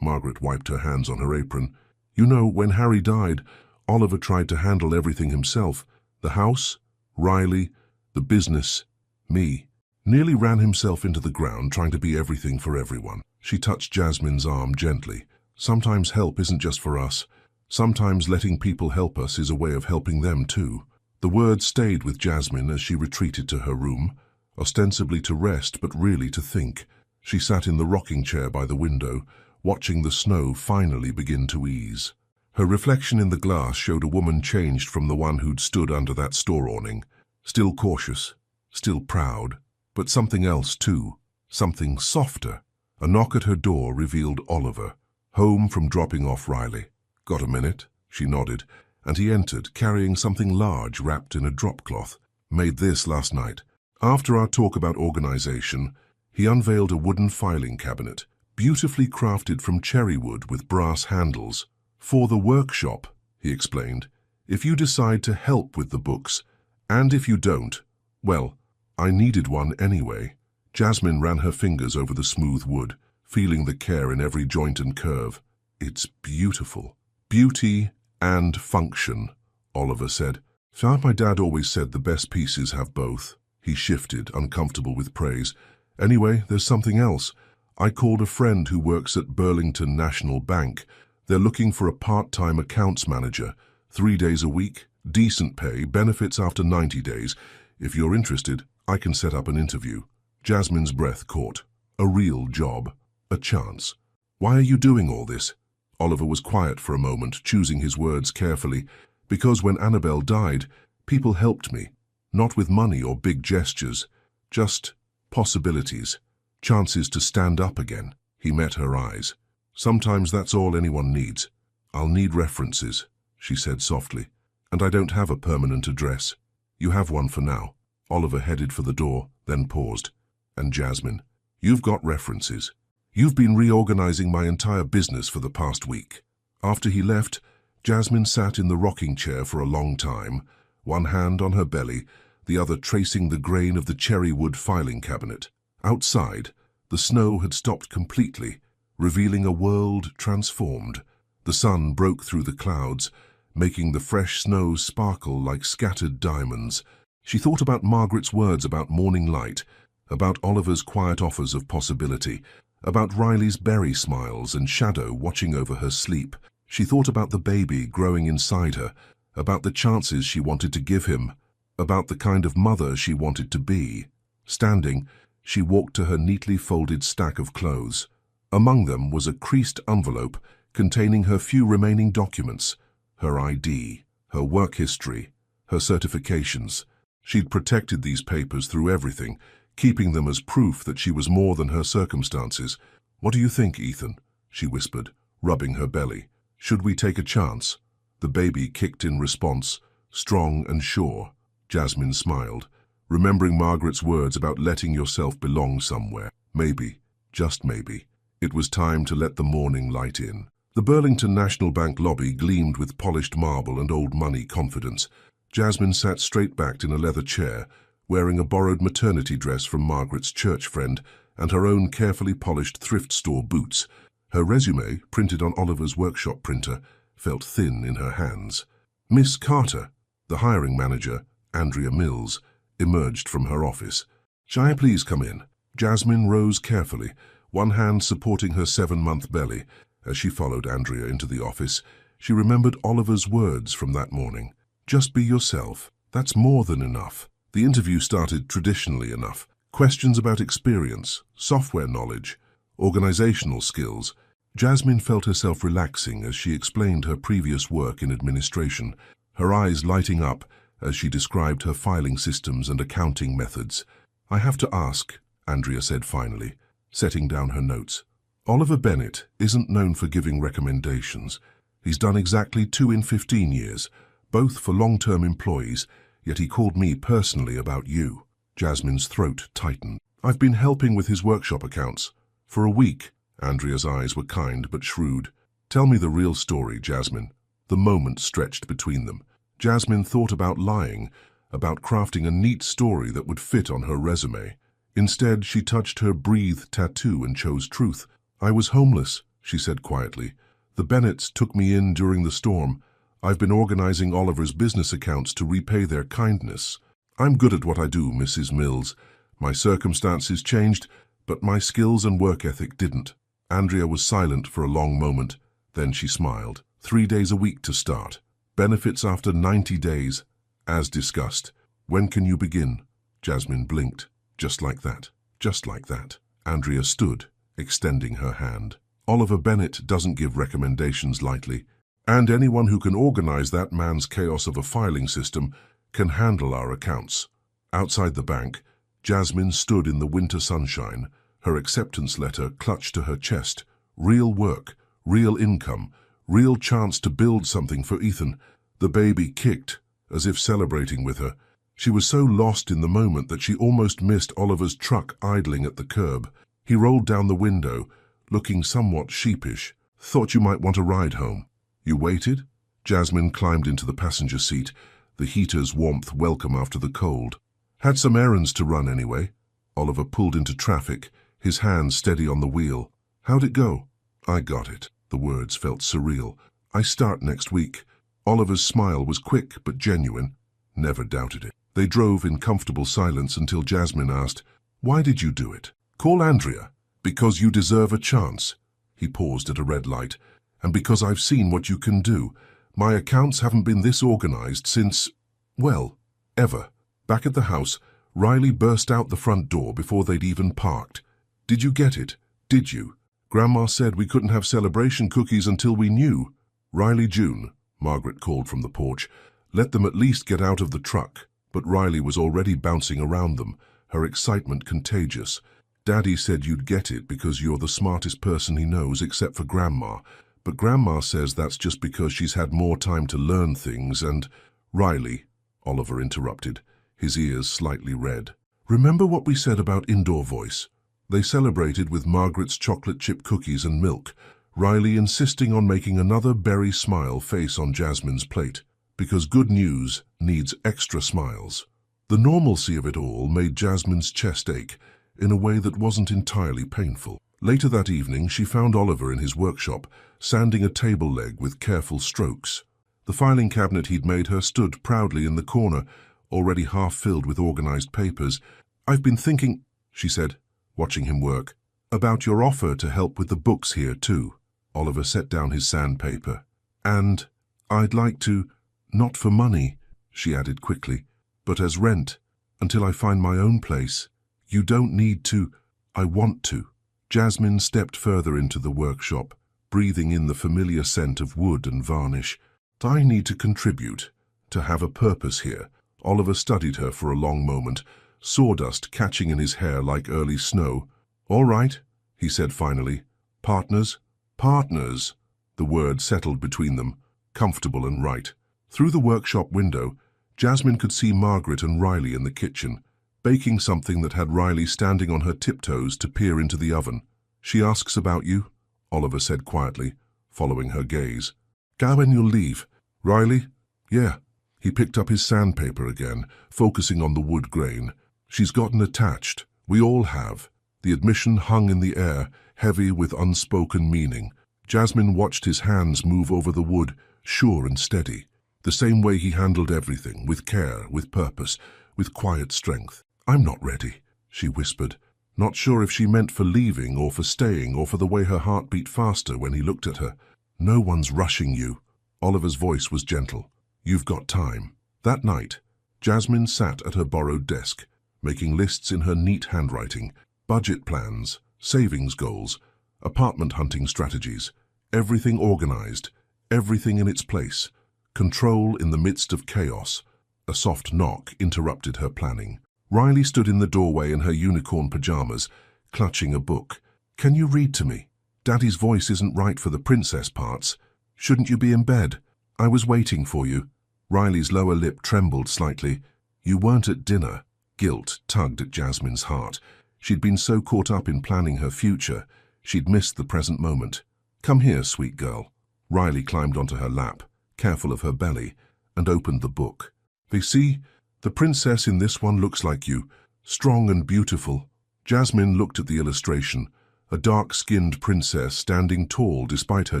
Margaret wiped her hands on her apron. You know, when Harry died, Oliver tried to handle everything himself. The house, Riley, the business, me. Nearly ran himself into the ground trying to be everything for everyone. She touched Jasmine's arm gently. Sometimes help isn't just for us. Sometimes letting people help us is a way of helping them too. The words stayed with Jasmine as she retreated to her room, ostensibly to rest but really to think. She sat in the rocking chair by the window, watching the snow finally begin to ease. Her reflection in the glass showed a woman changed from the one who'd stood under that store awning. Still cautious, still proud, but something else too, something softer. A knock at her door revealed Oliver, home from dropping off Riley. Got a minute? She nodded, and he entered, carrying something large wrapped in a dropcloth. Made this last night. After our talk about organization, he unveiled a wooden filing cabinet, beautifully crafted from cherry wood with brass handles. For the workshop, he explained, if you decide to help with the books, and if you don't, well, I needed one anyway. Jasmine ran her fingers over the smooth wood, feeling the care in every joint and curve. It's beautiful. Beauty and function, Oliver said. My dad always said the best pieces have both. He shifted, uncomfortable with praise. Anyway, there's something else. I called a friend who works at Burlington National Bank. They're looking for a part-time accounts manager, 3 days a week, decent pay, benefits after 90 days. If you're interested, I can set up an interview. Jasmine's breath caught. A real job. A chance. Why are you doing all this? Oliver was quiet for a moment, choosing his words carefully. Because when Annabelle died, people helped me. Not with money or big gestures. Just possibilities. Chances to stand up again. He met her eyes. Sometimes that's all anyone needs. I'll need references, she said softly. And I don't have a permanent address. You have one for now. Oliver headed for the door, then paused. And Jasmine, you've got references. You've been reorganizing my entire business for the past week. After he left, Jasmine sat in the rocking chair for a long time, one hand on her belly, the other tracing the grain of the cherry wood filing cabinet. Outside, the snow had stopped completely, revealing a world transformed. The sun broke through the clouds, making the fresh snow sparkle like scattered diamonds. She thought about Margaret's words about morning light, about Oliver's quiet offers of possibility, about Riley's berry smiles and shadow watching over her sleep. She thought about the baby growing inside her, about the chances she wanted to give him, about the kind of mother she wanted to be. Standing, she walked to her neatly folded stack of clothes. Among them was a creased envelope containing her few remaining documents, her ID, her work history, her certifications. She'd protected these papers through everything, keeping them as proof that she was more than her circumstances. What do you think, Ethan? She whispered, rubbing her belly. Should we take a chance? The baby kicked in response, strong and sure. Jasmine smiled, remembering Margaret's words about letting yourself belong somewhere. Maybe, just maybe, it was time to let the morning light in. The Burlington National Bank lobby gleamed with polished marble and old money confidence. Jasmine sat straight-backed in a leather chair, wearing a borrowed maternity dress from Margaret's church friend and her own carefully polished thrift store boots. Her resume, printed on Oliver's workshop printer, felt thin in her hands. Miss Carter, the hiring manager, Andrea Mills, emerged from her office. "Shall I please come in?" Jasmine rose carefully, one hand supporting her 7-month belly. As she followed Andrea into the office, she remembered Oliver's words from that morning. Just be yourself. That's more than enough. The interview started traditionally enough. Questions about experience, software knowledge, organizational skills. Jasmine felt herself relaxing as she explained her previous work in administration, her eyes lighting up as she described her filing systems and accounting methods. "I have to ask," Andrea said finally, setting down her notes. "Oliver Bennett isn't known for giving recommendations. He's done exactly 2 in 15 years, both for long-term employees, yet he called me personally about you." Jasmine's throat tightened. "I've been helping with his workshop accounts. For a week." Andrea's eyes were kind but shrewd. "Tell me the real story, Jasmine." The moment stretched between them. Jasmine thought about lying, about crafting a neat story that would fit on her resume. Instead, she touched her breathed tattoo and chose truth. "I was homeless," she said quietly. "The Bennetts took me in during the storm. I've been organizing Oliver's business accounts to repay their kindness. I'm good at what I do, Mrs. Mills. My circumstances changed, but my skills and work ethic didn't." Andrea was silent for a long moment. Then she smiled. 3 days a week to start. Benefits after 90 days, as discussed. "When can you begin?" Jasmine blinked. "Just like that. Just like that." Andrea stood, extending her hand. "Oliver Bennett doesn't give recommendations lightly, and anyone who can organize that man's chaos of a filing system can handle our accounts." Outside the bank, Jasmine stood in the winter sunshine, her acceptance letter clutched to her chest. Real work, real income, real chance to build something for Ethan. The baby kicked, as if celebrating with her. She was so lost in the moment that she almost missed Oliver's truck idling at the curb. He rolled down the window, looking somewhat sheepish. "Thought you might want a ride home." "You waited?" Jasmine climbed into the passenger seat, the heater's warmth welcome after the cold. "Had some errands to run anyway." Oliver pulled into traffic, his hands steady on the wheel. "How'd it go?" "I got it." The words felt surreal. "I start next week." Oliver's smile was quick but genuine. Never doubted it. They drove in comfortable silence until Jasmine asked, "Why did you do it?" "Call Andrea." "Because you deserve a chance." He paused at a red light. "And because I've seen what you can do. My accounts haven't been this organized since, well, ever." Back at the house, Riley burst out the front door before they'd even parked. "Did you get it? Did you? Grandma said we couldn't have celebration cookies until we knew." "Riley, June," Margaret called from the porch. "Let them at least get out of the truck." But Riley was already bouncing around them, her excitement contagious. "Daddy said you'd get it because you're the smartest person he knows except for Grandma. But Grandma says that's just because she's had more time to learn things and—" "Riley," Oliver interrupted, his ears slightly red. "Remember what we said about indoor voice?" They celebrated with Margaret's chocolate chip cookies and milk, Riley insisting on making another berry smile face on Jasmine's plate, because good news needs extra smiles. The normalcy of it all made Jasmine's chest ache in a way that wasn't entirely painful. Later that evening, she found Oliver in his workshop, sanding a table leg with careful strokes. The filing cabinet he'd made her stood proudly in the corner, already half filled with organized papers. "I've been thinking," she said, watching him work, "about your offer to help with the books here too." Oliver set down his sandpaper. "And I'd like to, not for money," she added quickly, "but as rent, until I find my own place. You don't need to. I want to." Jasmine stepped further into the workshop, breathing in the familiar scent of wood and varnish. "I need to contribute, to have a purpose here." Oliver studied her for a long moment, sawdust catching in his hair like early snow. "All right," he said finally. "Partners?" "Partners." The word settled between them, comfortable and right. Through the workshop window, Jasmine could see Margaret and Riley in the kitchen, baking something that had Riley standing on her tiptoes to peer into the oven. "She asks about you," Oliver said quietly, following her gaze. "Go when you'll leave." "Riley?" "Yeah." He picked up his sandpaper again, focusing on the wood grain. "She's gotten attached. We all have." The admission hung in the air, heavy with unspoken meaning. Jasmine watched his hands move over the wood, sure and steady. The same way he handled everything, with care, with purpose, with quiet strength. "I'm not ready," she whispered, not sure if she meant for leaving or for staying or for the way her heart beat faster when he looked at her. "No one's rushing you." Oliver's voice was gentle. "You've got time." That night, Jasmine sat at her borrowed desk, making lists in her neat handwriting, budget plans, savings goals, apartment hunting strategies, everything organized, everything in its place, control in the midst of chaos. A soft knock interrupted her planning. Riley stood in the doorway in her unicorn pajamas, clutching a book. "Can you read to me? Daddy's voice isn't right for the princess parts. Shouldn't you be in bed? I was waiting for you." Riley's lower lip trembled slightly. "You weren't at dinner." Guilt tugged at Jasmine's heart. She'd been so caught up in planning her future, she'd missed the present moment. "Come here, sweet girl." Riley climbed onto her lap, careful of her belly, and opened the book. "They see, the princess in this one looks like you, strong and beautiful." Jasmine looked at the illustration, a dark-skinned princess standing tall despite her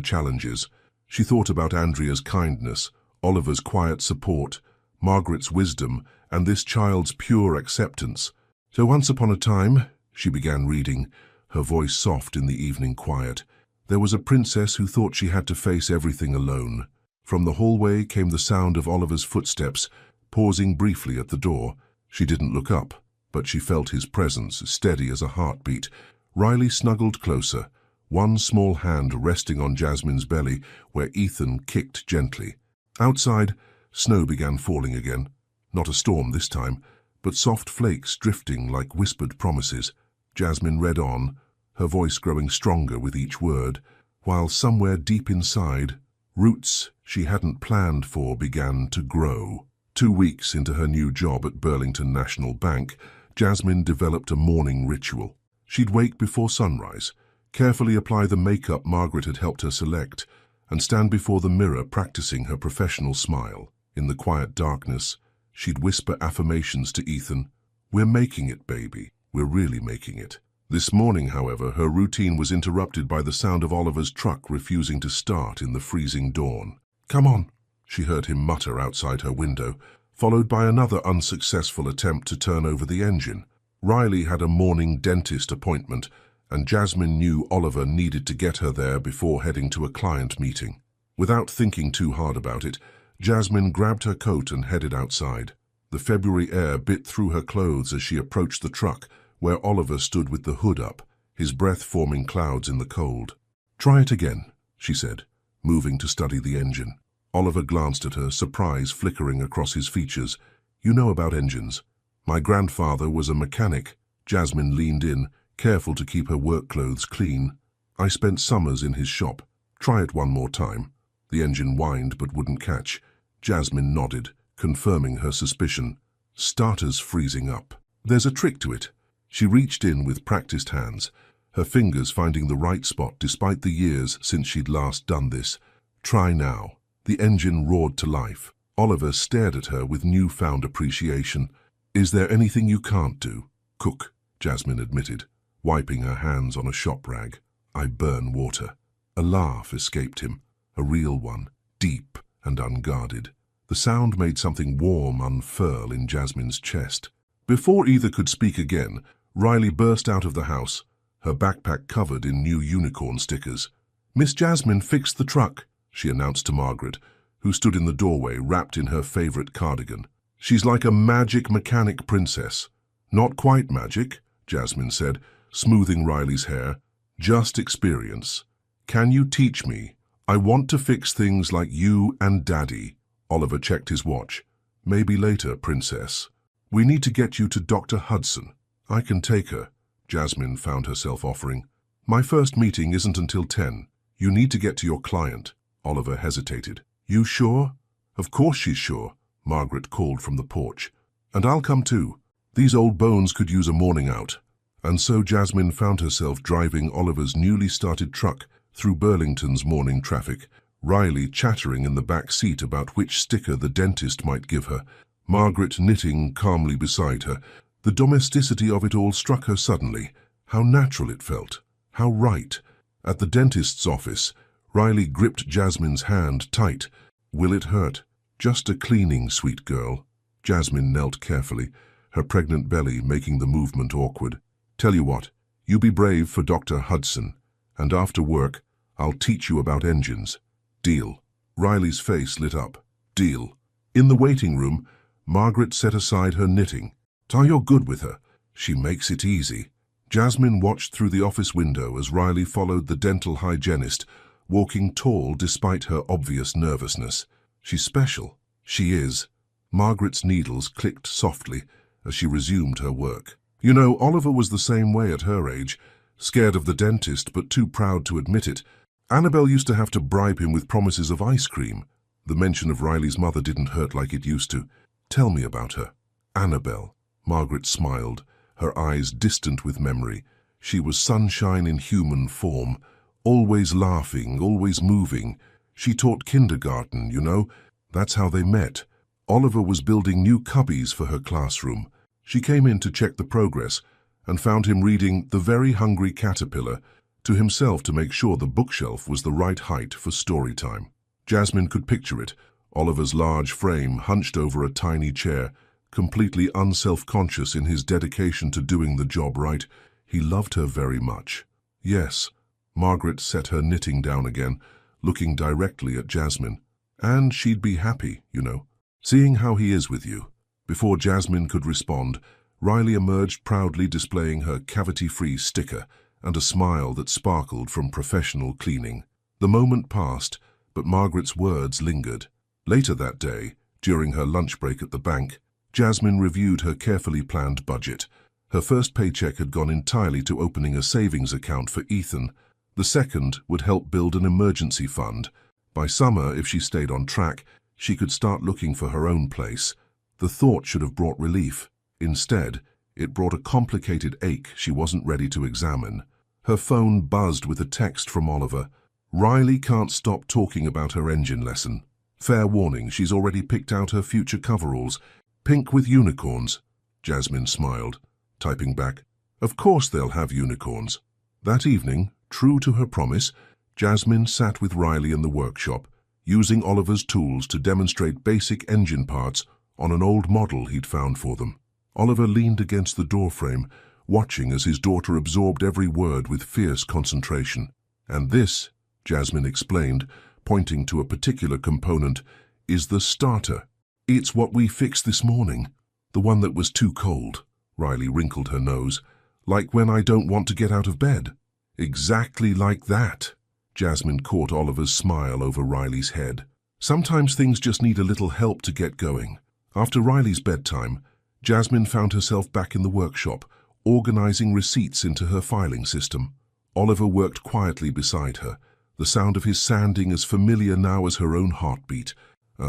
challenges. She thought about Andrea's kindness, Oliver's quiet support, Margaret's wisdom, and this child's pure acceptance. "So once upon a time," she began reading, her voice soft in the evening quiet, "there was a princess who thought she had to face everything alone." From the hallway came the sound of Oliver's footsteps, pausing briefly at the door. She didn't look up, but she felt his presence, steady as a heartbeat. Riley snuggled closer, one small hand resting on Jasmine's belly where Ethan kicked gently. Outside, snow began falling again. Not a storm this time, but soft flakes drifting like whispered promises. Jasmine read on, her voice growing stronger with each word, while somewhere deep inside, roots she hadn't planned for began to grow. 2 weeks into her new job at Burlington National Bank, Jasmine developed a morning ritual. She'd wake before sunrise, carefully apply the makeup Margaret had helped her select, and stand before the mirror practicing her professional smile. In the quiet darkness, she'd whisper affirmations to Ethan. "We're making it, baby. We're really making it." This morning, however, her routine was interrupted by the sound of Oliver's truck refusing to start in the freezing dawn. "Come on," she heard him mutter outside her window, followed by another unsuccessful attempt to turn over the engine. Riley had a morning dentist appointment, and Jasmine knew Oliver needed to get her there before heading to a client meeting. Without thinking too hard about it, Jasmine grabbed her coat and headed outside. The February air bit through her clothes as she approached the truck, where Oliver stood with the hood up, his breath forming clouds in the cold. "Try it again," she said, moving to study the engine. Oliver glanced at her, surprise flickering across his features. "You know about engines." "My grandfather was a mechanic." Jasmine leaned in, careful to keep her work clothes clean. "I spent summers in his shop. Try it one more time." The engine whined but wouldn't catch. Jasmine nodded, confirming her suspicion. "Starter's freezing up." "There's a trick to it." She reached in with practiced hands, her fingers finding the right spot despite the years since she'd last done this. "Try now." The engine roared to life. Oliver stared at her with newfound appreciation. "Is there anything you can't do?" "Cook," Jasmine admitted, wiping her hands on a shop rag. "I burn water." A laugh escaped him, a real one, deep and unguarded. The sound made something warm unfurl in Jasmine's chest. Before either could speak again, Riley burst out of the house, her backpack covered in new unicorn stickers. "Miss Jasmine fixed the truck," she announced to Margaret, who stood in the doorway wrapped in her favorite cardigan. "She's like a magic mechanic princess." "Not quite magic," Jasmine said, smoothing Riley's hair. "Just experience. Can you teach me? I want to fix things like you and Daddy." Oliver checked his watch. "Maybe later, princess. We need to get you to Dr. Hudson." "I can take her," Jasmine found herself offering. "My first meeting isn't until 10. You need to get to your client." Oliver hesitated. "You sure?" "Of course she's sure," Margaret called from the porch. "And I'll come too. These old bones could use a morning out." And so Jasmine found herself driving Oliver's newly started truck through Burlington's morning traffic, Riley chattering in the back seat about which sticker the dentist might give her, Margaret knitting calmly beside her. The domesticity of it all struck her suddenly. How natural it felt. How right. At the dentist's office, Riley gripped Jasmine's hand tight. "Will it hurt?" "Just a cleaning, sweet girl." Jasmine knelt carefully, her pregnant belly making the movement awkward. "Tell you what, you be brave for Dr. Hudson, and after work, I'll teach you about engines." "Deal." Riley's face lit up. "Deal." In the waiting room, Margaret set aside her knitting. "You're good with her. She makes it easy." Jasmine watched through the office window as Riley followed the dental hygienist, walking tall despite her obvious nervousness. "She's special." "She is." Margaret's needles clicked softly as she resumed her work. You know, Oliver was the same way at her age, scared of the dentist but too proud to admit it. Annabelle used to have to bribe him with promises of ice cream. The mention of Riley's mother didn't hurt like it used to. Tell me about her. Annabelle. Margaret smiled, her eyes distant with memory. She was sunshine in human form, always laughing, always moving. She taught kindergarten, you know. That's how they met. Oliver was building new cubbies for her classroom. She came in to check the progress and found him reading The Very Hungry Caterpillar to himself to make sure the bookshelf was the right height for story time. Jasmine could picture it, Oliver's large frame hunched over a tiny chair, completely unself-conscious in his dedication to doing the job right. He loved her very much. Yes, Margaret set her knitting down again, looking directly at Jasmine. And she'd be happy, you know, seeing how he is with you. Before Jasmine could respond, Riley emerged proudly displaying her cavity-free sticker and a smile that sparkled from professional cleaning. The moment passed, but Margaret's words lingered. Later that day, during her lunch break at the bank, Jasmine reviewed her carefully planned budget. Her first paycheck had gone entirely to opening a savings account for Ethan. The second would help build an emergency fund. By summer, if she stayed on track, she could start looking for her own place. The thought should have brought relief. Instead, it brought a complicated ache she wasn't ready to examine. Her phone buzzed with a text from Oliver. Riley can't stop talking about her engine lesson. Fair warning, she's already picked out her future coveralls. Pink with unicorns. Jasmine smiled, typing back, "Of course they'll have unicorns." That evening, true to her promise, Jasmine sat with Riley in the workshop, using Oliver's tools to demonstrate basic engine parts on an old model he'd found for them. Oliver leaned against the doorframe, watching as his daughter absorbed every word with fierce concentration. "And this," Jasmine explained, pointing to a particular component, "is the starter. It's what we fixed this morning. The one that was too cold." Riley wrinkled her nose. "Like when I don't want to get out of bed." "Exactly like that." Jasmine caught Oliver's smile over Riley's head. Sometimes things just need a little help to get going. After Riley's bedtime, Jasmine found herself back in the workshop, organizing receipts into her filing system. Oliver worked quietly beside her, the sound of his sanding as familiar now as her own heartbeat.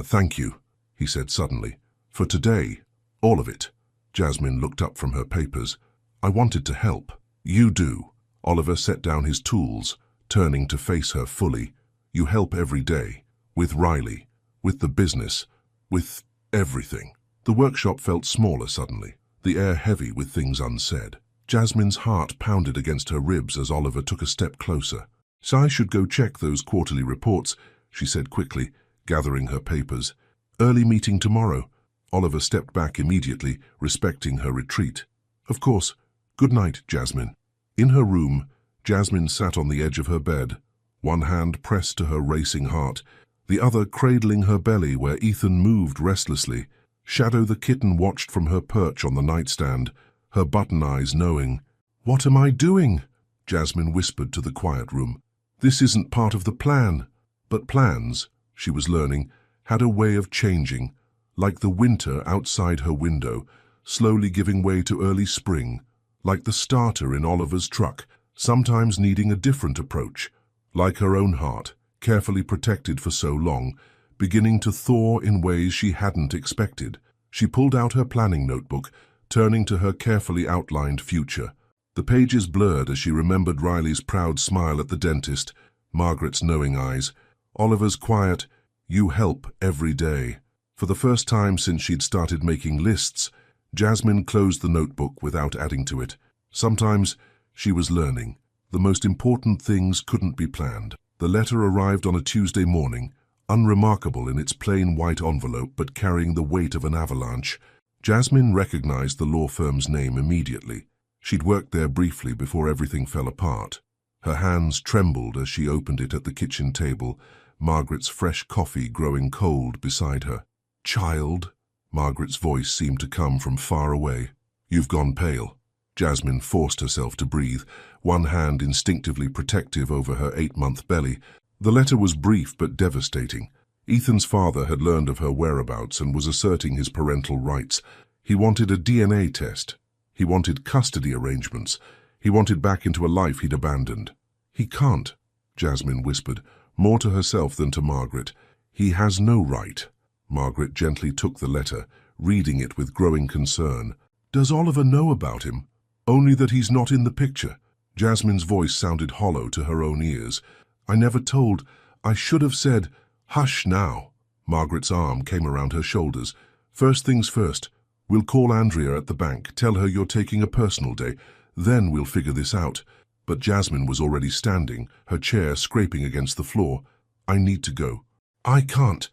"Thank you," he said suddenly. "For today, all of it." Jasmine looked up from her papers. "I wanted to help." "You do." Oliver set down his tools, turning to face her fully. "You help every day. With Riley, with the business, with everything." The workshop felt smaller suddenly, the air heavy with things unsaid. Jasmine's heart pounded against her ribs as Oliver took a step closer. "So I should go check those quarterly reports," she said quickly, gathering her papers. "Early meeting tomorrow." Oliver stepped back immediately, respecting her retreat. "Of course. Good night, Jasmine." In her room, Jasmine sat on the edge of her bed, one hand pressed to her racing heart, the other cradling her belly where Ethan moved restlessly. Shadow the kitten watched from her perch on the nightstand, her button eyes knowing. "What am I doing?" Jasmine whispered to the quiet room. "This isn't part of the plan." But plans, she was learning, had a way of changing, like the winter outside her window, slowly giving way to early spring, like the starter in Oliver's truck, sometimes needing a different approach, like her own heart, carefully protected for so long, beginning to thaw in ways she hadn't expected. She pulled out her planning notebook, turning to her carefully outlined future. The pages blurred as she remembered Riley's proud smile at the dentist, Margaret's knowing eyes, Oliver's quiet, "You help every day." For the first time since she'd started making lists, Jasmine closed the notebook without adding to it. Sometimes she was learning. The most important things couldn't be planned. The letter arrived on a Tuesday morning, unremarkable in its plain white envelope but carrying the weight of an avalanche. Jasmine recognized the law firm's name immediately. She'd worked there briefly before everything fell apart. Her hands trembled as she opened it at the kitchen table, Margaret's fresh coffee growing cold beside her. "Child?" Margaret's voice seemed to come from far away. "You've gone pale." Jasmine forced herself to breathe, one hand instinctively protective over her 8-month belly. The letter was brief but devastating. Ethan's father had learned of her whereabouts and was asserting his parental rights. He wanted a DNA test. He wanted custody arrangements. He wanted back into a life he'd abandoned. "He can't," Jasmine whispered, more to herself than to Margaret. "He has no right." Margaret gently took the letter, reading it with growing concern. "Does Oliver know about him?" "Only that he's not in the picture." Jasmine's voice sounded hollow to her own ears. "I never told. I should have said, 'Hush now.'" Margaret's arm came around her shoulders. "First things first. We'll call Andrea at the bank, tell her you're taking a personal day. Then we'll figure this out." But Jasmine was already standing, her chair scraping against the floor. "I need to go." I can't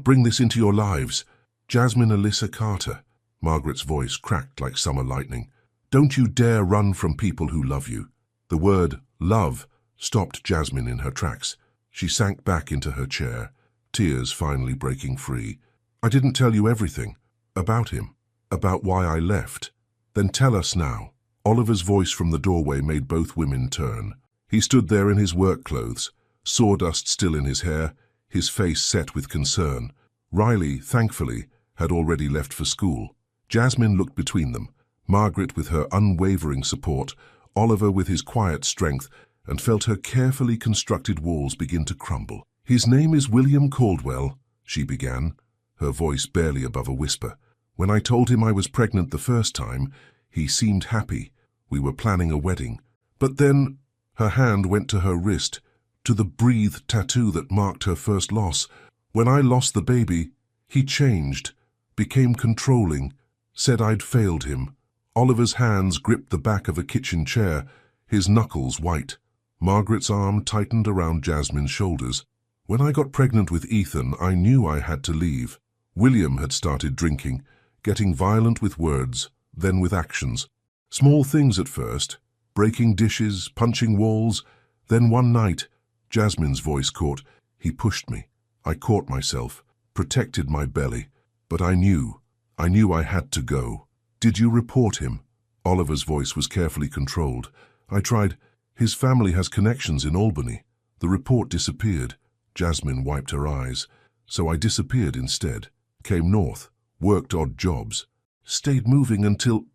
bring this into your lives." "Jasmine Alyssa Carter." Margaret's voice cracked like summer lightning. "Don't you dare run from people who love you." The word love stopped Jasmine in her tracks. She sank back into her chair, tears finally breaking free. "I didn't tell you everything. About him. About why I left." "Then tell us now." Oliver's voice from the doorway made both women turn. He stood there in his work clothes, sawdust still in his hair, his face set with concern. Riley, thankfully, had already left for school. Jasmine looked between them, Margaret with her unwavering support, Oliver with his quiet strength, and felt her carefully constructed walls begin to crumble. "His name is William Caldwell," she began, her voice barely above a whisper. "When I told him I was pregnant the first time, he seemed happy. We were planning a wedding. But then," her hand went to her wrist, to the breathed tattoo that marked her first loss. "When I lost the baby, he changed, became controlling, said I'd failed him." Oliver's hands gripped the back of a kitchen chair, his knuckles white. Margaret's arm tightened around Jasmine's shoulders. "When I got pregnant with Ethan, I knew I had to leave. William had started drinking, getting violent with words, then with actions. Small things at first, breaking dishes, punching walls. Then one night," Jasmine's voice caught, "he pushed me. I caught myself, protected my belly. But I knew I had to go." "Did you report him?" Oliver's voice was carefully controlled. "I tried. His family has connections in Albany. The report disappeared." Jasmine wiped her eyes. "So I disappeared instead. Came north, worked odd jobs. Stayed moving until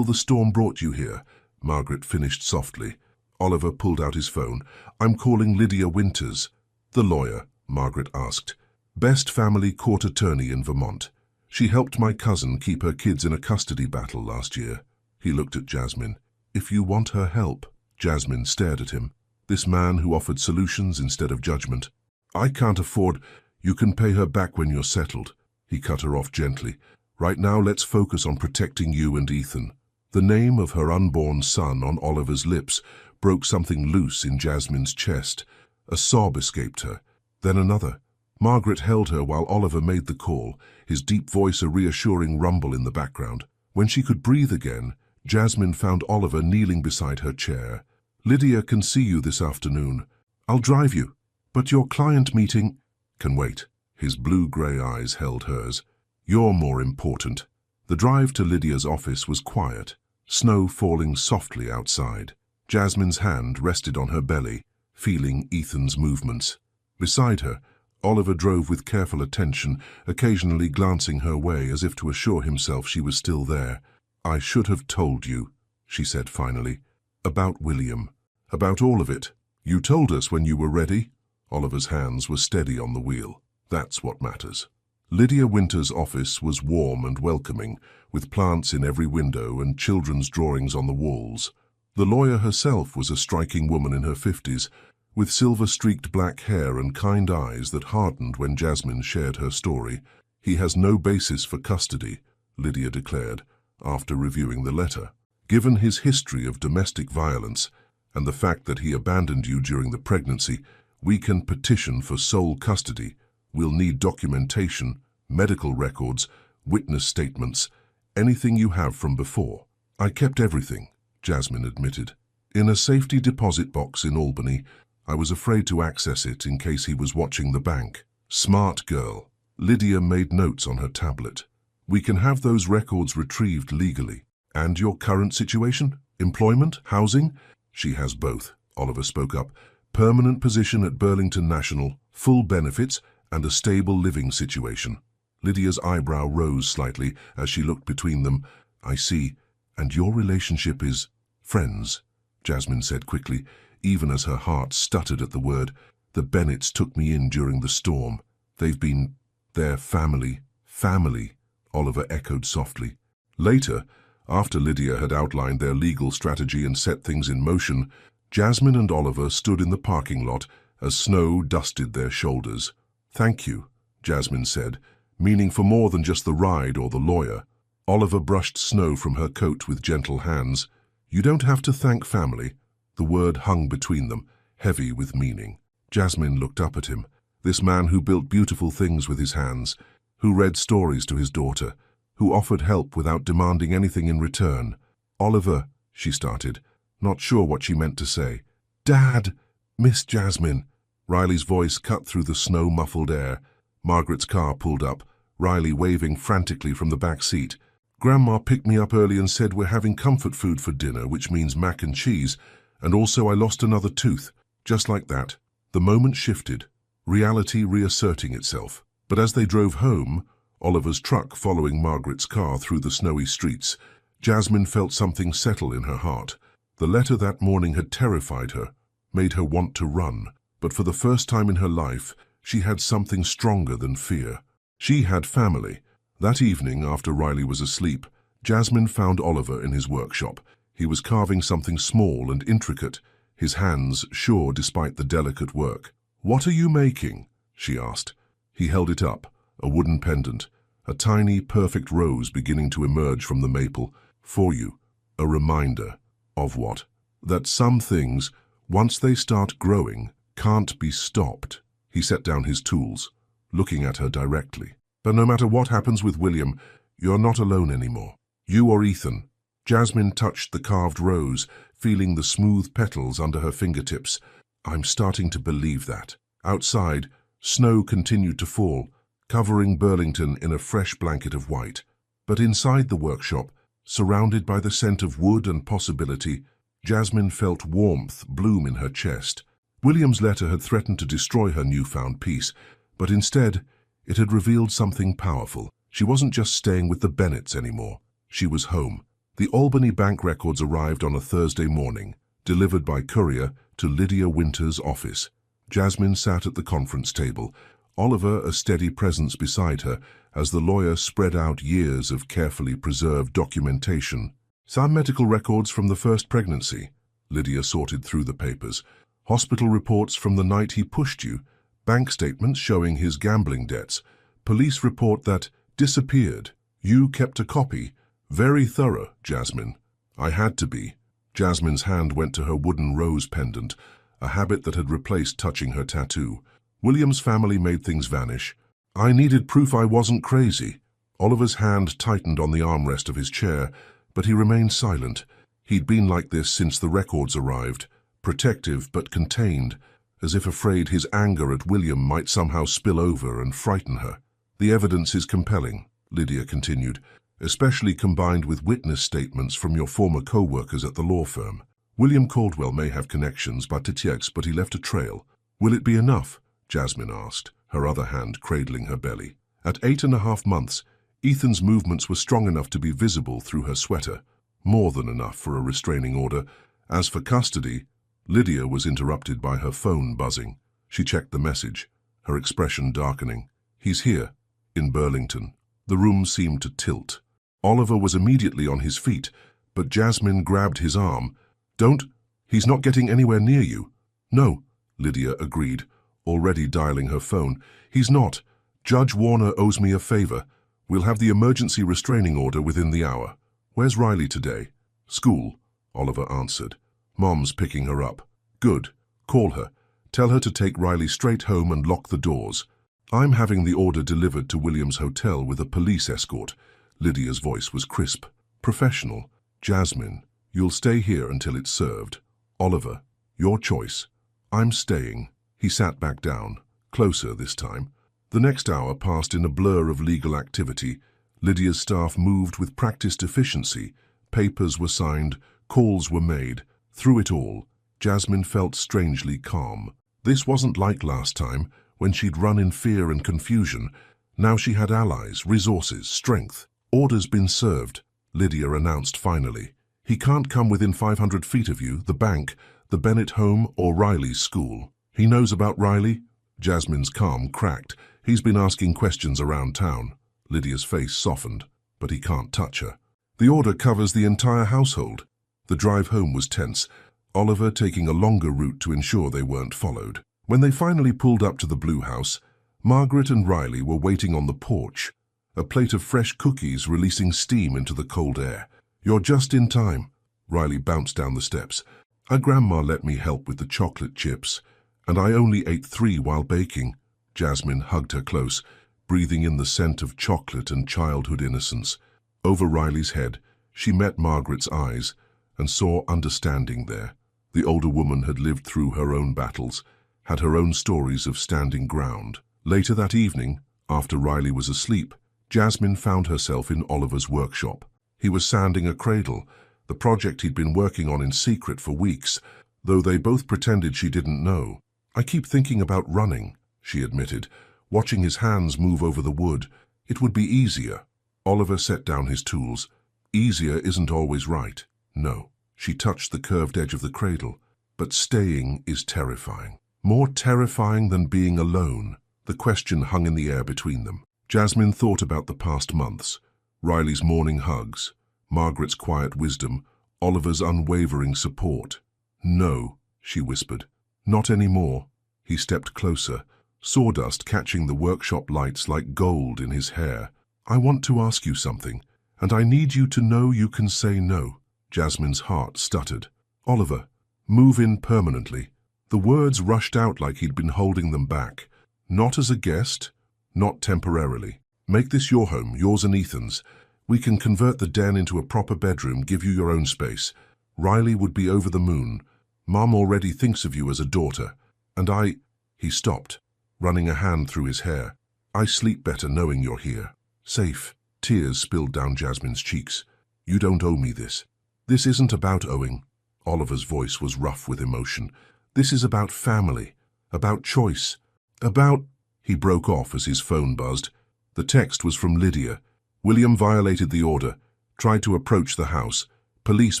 the storm brought you here," Margaret finished softly. Oliver pulled out his phone. "I'm calling Lydia Winters." "The lawyer?" Margaret asked. "Best family court attorney in Vermont. She helped my cousin keep her kids in a custody battle last year." He looked at Jasmine. "If you want her help." Jasmine stared at him. This man who offered solutions instead of judgment. "I can't afford. You can pay her back when you're settled." He cut her off gently. "Right now let's focus on protecting you and Ethan." The name of her unborn son on Oliver's lips broke something loose in Jasmine's chest. A sob escaped her, then another. Margaret held her while Oliver made the call, his deep voice a reassuring rumble in the background. When she could breathe again, Jasmine found Oliver kneeling beside her chair. "Lydia can see you this afternoon. I'll drive you. But your client meeting—" "Can wait." His blue-gray eyes held hers. "You're more important." The drive to Lydia's office was quiet, snow falling softly outside. Jasmine's hand rested on her belly, feeling Ethan's movements. Beside her, Oliver drove with careful attention, occasionally glancing her way as if to assure himself she was still there. "I should have told you," she said finally. "About William. About all of it. You told us when you were ready." Oliver's hands were steady on the wheel. "That's what matters." Lydia Winter's office was warm and welcoming, with plants in every window and children's drawings on the walls. The lawyer herself was a striking woman in her 50s, with silver-streaked black hair and kind eyes that hardened when Jasmine shared her story. "He has no basis for custody," Lydia declared, after reviewing the letter. "Given his history of domestic violence and the fact that he abandoned you during the pregnancy, we can petition for sole custody. We'll need documentation, medical records, witness statements, anything you have from before." "I kept everything," Jasmine admitted. "In a safety deposit box in Albany. I was afraid to access it in case he was watching the bank." "Smart girl." Lydia made notes on her tablet. "We can have those records retrieved legally." "And your current situation? Employment? Housing?" "She has both," Oliver spoke up. "Permanent position at Burlington National, full benefits, and a stable living situation. Lydia's eyebrow rose slightly as she looked between them. I see. And your relationship is friends, Jasmine said quickly, even as her heart stuttered at the word. The Bennets took me in during the storm. They've been their family. Family, Oliver echoed softly. Later, after Lydia had outlined their legal strategy and set things in motion, Jasmine and Oliver stood in the parking lot as snow dusted their shoulders. Thank you, Jasmine said, meaning for more than just the ride or the lawyer. Oliver brushed snow from her coat with gentle hands. You don't have to thank family. The word hung between them, heavy with meaning. Jasmine looked up at him, this man who built beautiful things with his hands, who read stories to his daughter, who offered help without demanding anything in return. Oliver, she started, not sure what she meant to say. Dad, Miss Jasmine. Riley's voice cut through the snow-muffled air. Margaret's car pulled up, Riley waving frantically from the back seat. Grandma picked me up early and said we're having comfort food for dinner, which means mac and cheese, and also I lost another tooth. Just like that. The moment shifted, reality reasserting itself. But as they drove home, Oliver's truck following Margaret's car through the snowy streets, Jasmine felt something settle in her heart. The letter that morning had terrified her, made her want to run. But for the first time in her life, she had something stronger than fear. She had family. That evening, after Riley was asleep, Jasmine found Oliver in his workshop. He was carving something small and intricate, his hands sure despite the delicate work. What are you making? She asked. He held it up, a wooden pendant, a tiny, perfect rose beginning to emerge from the maple. For you, a reminder of what? That some things, once they start growing, can't be stopped. He set down his tools, looking at her directly. But no matter what happens with William, you're not alone anymore. You or Ethan. Jasmine touched the carved rose, feeling the smooth petals under her fingertips. I'm starting to believe that. Outside, snow continued to fall, covering Burlington in a fresh blanket of white. But inside the workshop, surrounded by the scent of wood and possibility, Jasmine felt warmth bloom in her chest. William's letter had threatened to destroy her newfound peace, but instead, it had revealed something powerful. She wasn't just staying with the Bennets anymore. She was home. The Albany bank records arrived on a Thursday morning, delivered by courier to Lydia Winter's office. Jasmine sat at the conference table, Oliver a steady presence beside her as the lawyer spread out years of carefully preserved documentation. Some medical records from the first pregnancy. Lydia sorted through the papers. Hospital reports from the night he pushed you. Bank statements showing his gambling debts. Police report that disappeared. You kept a copy. Very thorough, Jasmine. I had to be. Jasmine's hand went to her wooden rose pendant, a habit that had replaced touching her tattoo. William's family made things vanish. I needed proof I wasn't crazy. Oliver's hand tightened on the armrest of his chair, but he remained silent. He'd been like this since the records arrived, protective but contained, as if afraid his anger at William might somehow spill over and frighten her. The evidence is compelling, Lydia continued, especially combined with witness statements from your former co-workers at the law firm. William Caldwell may have connections, but he left a trail. Will it be enough? Jasmine asked, her other hand cradling her belly. At 8.5 months, Ethan's movements were strong enough to be visible through her sweater, more than enough for a restraining order. As for custody, Lydia was interrupted by her phone buzzing. She checked the message, her expression darkening. He's here, in Burlington. The room seemed to tilt. Oliver was immediately on his feet, but Jasmine grabbed his arm. Don't, he's not getting anywhere near you. No, Lydia agreed, already dialing her phone. He's not. Judge Warner owes me a favor. We'll have the emergency restraining order within the hour. Where's Riley today? School, Oliver answered. Mom's picking her up. Good. Call her. Tell her to take Riley straight home and lock the doors. I'm having the order delivered to William's hotel with a police escort. Lydia's voice was crisp, professional. Jasmine, you'll stay here until it's served. Oliver, your choice. I'm staying. He sat back down, closer this time. The next hour passed in a blur of legal activity. Lydia's staff moved with practiced efficiency. Papers were signed, calls were made. Through it all, Jasmine felt strangely calm. This wasn't like last time, When she'd run in fear and confusion, now she had allies, resources, strength. "Order's been served," Lydia announced finally. "He can't come within 500 feet of you, the bank, the Bennett home, or Riley's school." "He knows about Riley?" Jasmine's calm cracked. "He's been asking questions around town." Lydia's face softened. "But he can't touch her." "The order covers the entire household." The drive home was tense, Oliver taking a longer route to ensure they weren't followed. When they finally pulled up to the blue house, Margaret and Riley were waiting on the porch, a plate of fresh cookies releasing steam into the cold air. "You're just in time." Riley bounced down the steps. "Our grandma let me help with the chocolate chips, and I only ate 3 while baking." Jasmine hugged her close, breathing in the scent of chocolate and childhood innocence. Over Riley's head, she met Margaret's eyes and saw understanding there. The older woman had lived through her own battles, had her own stories of standing ground. Later that evening, after Riley was asleep, Jasmine found herself in Oliver's workshop. He was sanding a cradle, the project he'd been working on in secret for weeks, though they both pretended she didn't know. "I keep thinking about running," she admitted, watching his hands move over the wood. "It would be easier." Oliver set down his tools. "Easier isn't always right." "No." She touched the curved edge of the cradle. "But staying is terrifying. More terrifying than being alone." The question hung in the air between them. Jasmine thought about the past months, Riley's morning hugs, Margaret's quiet wisdom, Oliver's unwavering support. "No," she whispered. "Not anymore." He stepped closer, sawdust catching the workshop lights like gold in his hair. "I want to ask you something, and I need you to know you can say no." Jasmine's heart stuttered. "Oliver, move in permanently." The words rushed out like he'd been holding them back. "Not as a guest, not temporarily. Make this your home, yours and Ethan's. We can convert the den into a proper bedroom, give you your own space. Riley would be over the moon. Mom already thinks of you as a daughter. And I—" He stopped, running a hand through his hair. "I sleep better knowing you're here. Safe." Tears spilled down Jasmine's cheeks. "You don't owe me this." "This isn't about owing." Oliver's voice was rough with emotion. "This is about family, about choice, about—" He broke off as his phone buzzed. The text was from Lydia. "William violated the order, tried to approach the house. Police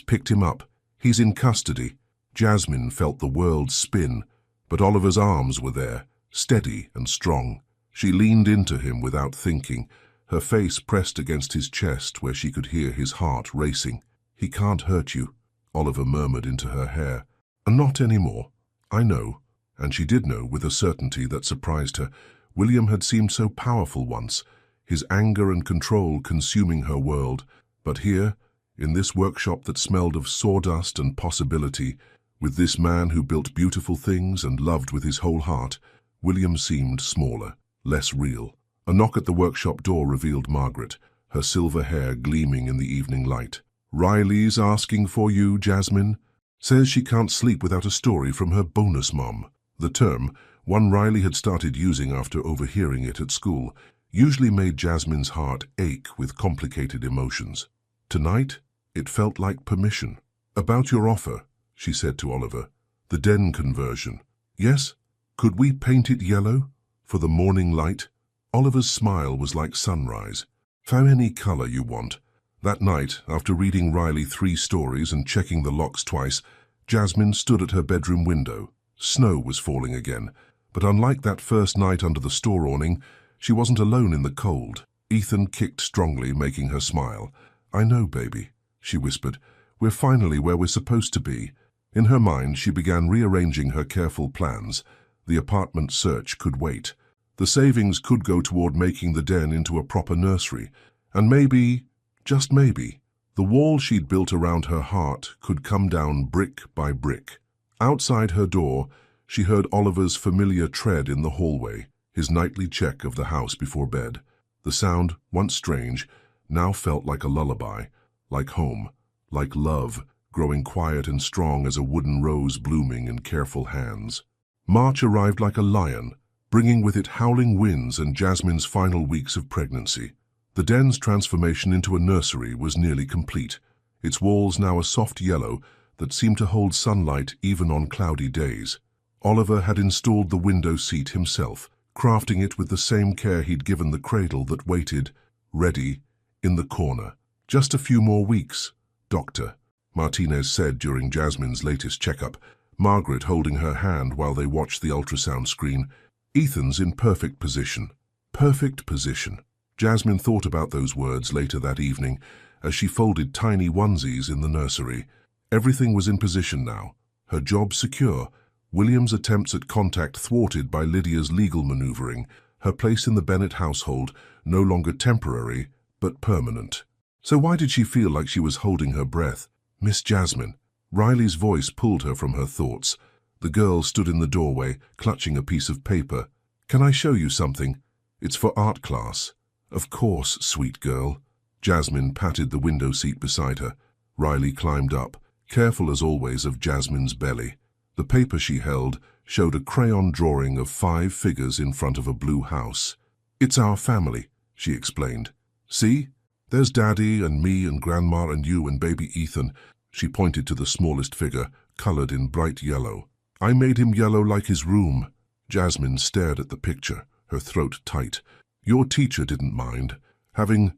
picked him up. He's in custody." Jasmine felt the world spin, but Oliver's arms were there, steady and strong. She leaned into him without thinking, her face pressed against his chest where she could hear his heart racing. "He can't hurt you," Oliver murmured into her hair. "Not anymore. I know." And she did know with a certainty that surprised her. William had seemed so powerful once, his anger and control consuming her world. But here, in this workshop that smelled of sawdust and possibility, with this man who built beautiful things and loved with his whole heart, William seemed smaller, less real. A knock at the workshop door revealed Margaret, her silver hair gleaming in the evening light. "Riley's asking for you, Jasmine. Says she can't sleep without a story from her bonus mom." The term, one Riley had started using after overhearing it at school, usually made Jasmine's heart ache with complicated emotions. Tonight, it felt like permission. "About your offer," she said to Oliver. "The den conversion. Yes? Could we paint it yellow? For the morning light?" Oliver's smile was like sunrise. "Found any color you want." That night, after reading Riley 3 stories and checking the locks twice, Jasmine stood at her bedroom window. Snow was falling again, but unlike that first night under the store awning, she wasn't alone in the cold. Ethan kicked strongly, making her smile. "I know, baby," she whispered. "We're finally where we're supposed to be." In her mind, she began rearranging her careful plans. The apartment search could wait. The savings could go toward making the den into a proper nursery. And maybe, just maybe, the wall she'd built around her heart could come down brick by brick. Outside her door, she heard Oliver's familiar tread in the hallway, his nightly check of the house before bed. The sound, once strange, now felt like a lullaby, like home, like love, growing quiet and strong as a wooden rose blooming in careful hands. March arrived like a lion, bringing with it howling winds and Jasmine's final weeks of pregnancy. The den's transformation into a nursery was nearly complete, its walls now a soft yellow that seemed to hold sunlight even on cloudy days. Oliver had installed the window seat himself, crafting it with the same care he'd given the cradle that waited, ready, in the corner. "Just a few more weeks, Doctor," Martinez said during Jasmine's latest checkup, Margaret holding her hand while they watched the ultrasound screen. "Ethan's in perfect position." Perfect position. Jasmine thought about those words later that evening as she folded tiny onesies in the nursery. Everything was in position now. Her job secure, William's attempts at contact thwarted by Lydia's legal maneuvering, her place in the Bennett household no longer temporary, but permanent. So why did she feel like she was holding her breath? "Miss Jasmine." Riley's voice pulled her from her thoughts. The girl stood in the doorway, clutching a piece of paper. "Can I show you something? It's for art class." "Of course, sweet girl." Jasmine patted the window seat beside her. Riley climbed up, careful as always of Jasmine's belly. The paper she held showed a crayon drawing of 5 figures in front of a blue house. "It's our family," she explained. "See? There's Daddy and me and Grandma and you and baby Ethan." She pointed to the smallest figure, colored in bright yellow. "I made him yellow like his room." Jasmine stared at the picture, her throat tight. "Your teacher didn't mind having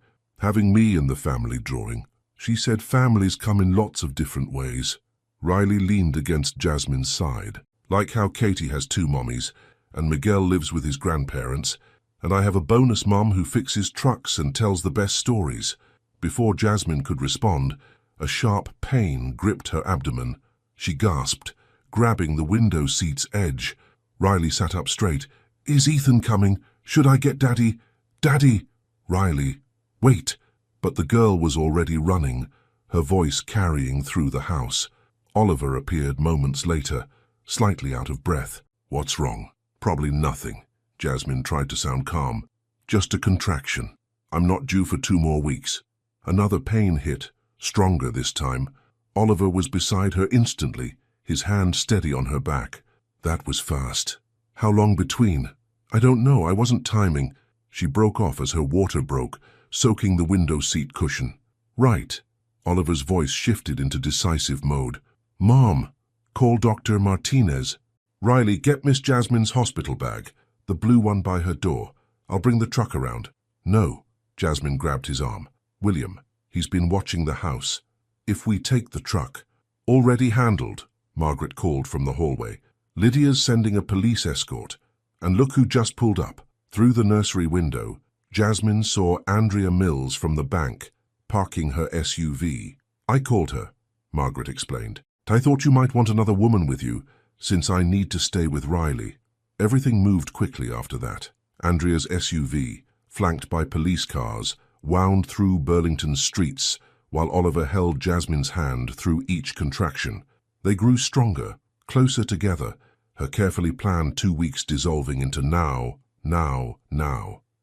me in the family drawing. She said families come in lots of different ways." Riley leaned against Jasmine's side. "Like how Katie has 2 mommies, and Miguel lives with his grandparents, and I have a bonus mom who fixes trucks and tells the best stories." Before Jasmine could respond, a sharp pain gripped her abdomen. She gasped, grabbing the window seat's edge. Riley sat up straight. "Is Ethan coming? Should I get Daddy? Daddy!" "Riley, wait!" But the girl was already running, her voice carrying through the house. Oliver appeared moments later, slightly out of breath. "What's wrong?" "Probably nothing." Jasmine tried to sound calm. "Just a contraction. I'm not due for 2 more weeks." Another pain hit, stronger this time. Oliver was beside her instantly, his hand steady on her back. "That was fast." "How long between?" "I don't know, I wasn't timing." She broke off as her water broke, soaking the window seat cushion. "Right." Oliver's voice shifted into decisive mode. "Mom, call Dr. Martinez." "Riley, get Miss Jasmine's hospital bag, the blue one by her door. I'll bring the truck around." "No." Jasmine grabbed his arm. "William, he's been watching the house. If we take the truck—" "Already handled," Margaret called from the hallway. "Lydia's sending a police escort. And look who just pulled up." Through the nursery window, Jasmine saw Andrea Mills from the bank, parking her SUV. "I called her," Margaret explained. "I thought you might want another woman with you, since I need to stay with Riley." Everything moved quickly after that. Andrea's SUV, flanked by police cars, wound through Burlington's streets, while Oliver held Jasmine's hand through each contraction. They grew stronger, closer together, her carefully planned 2 weeks dissolving into now.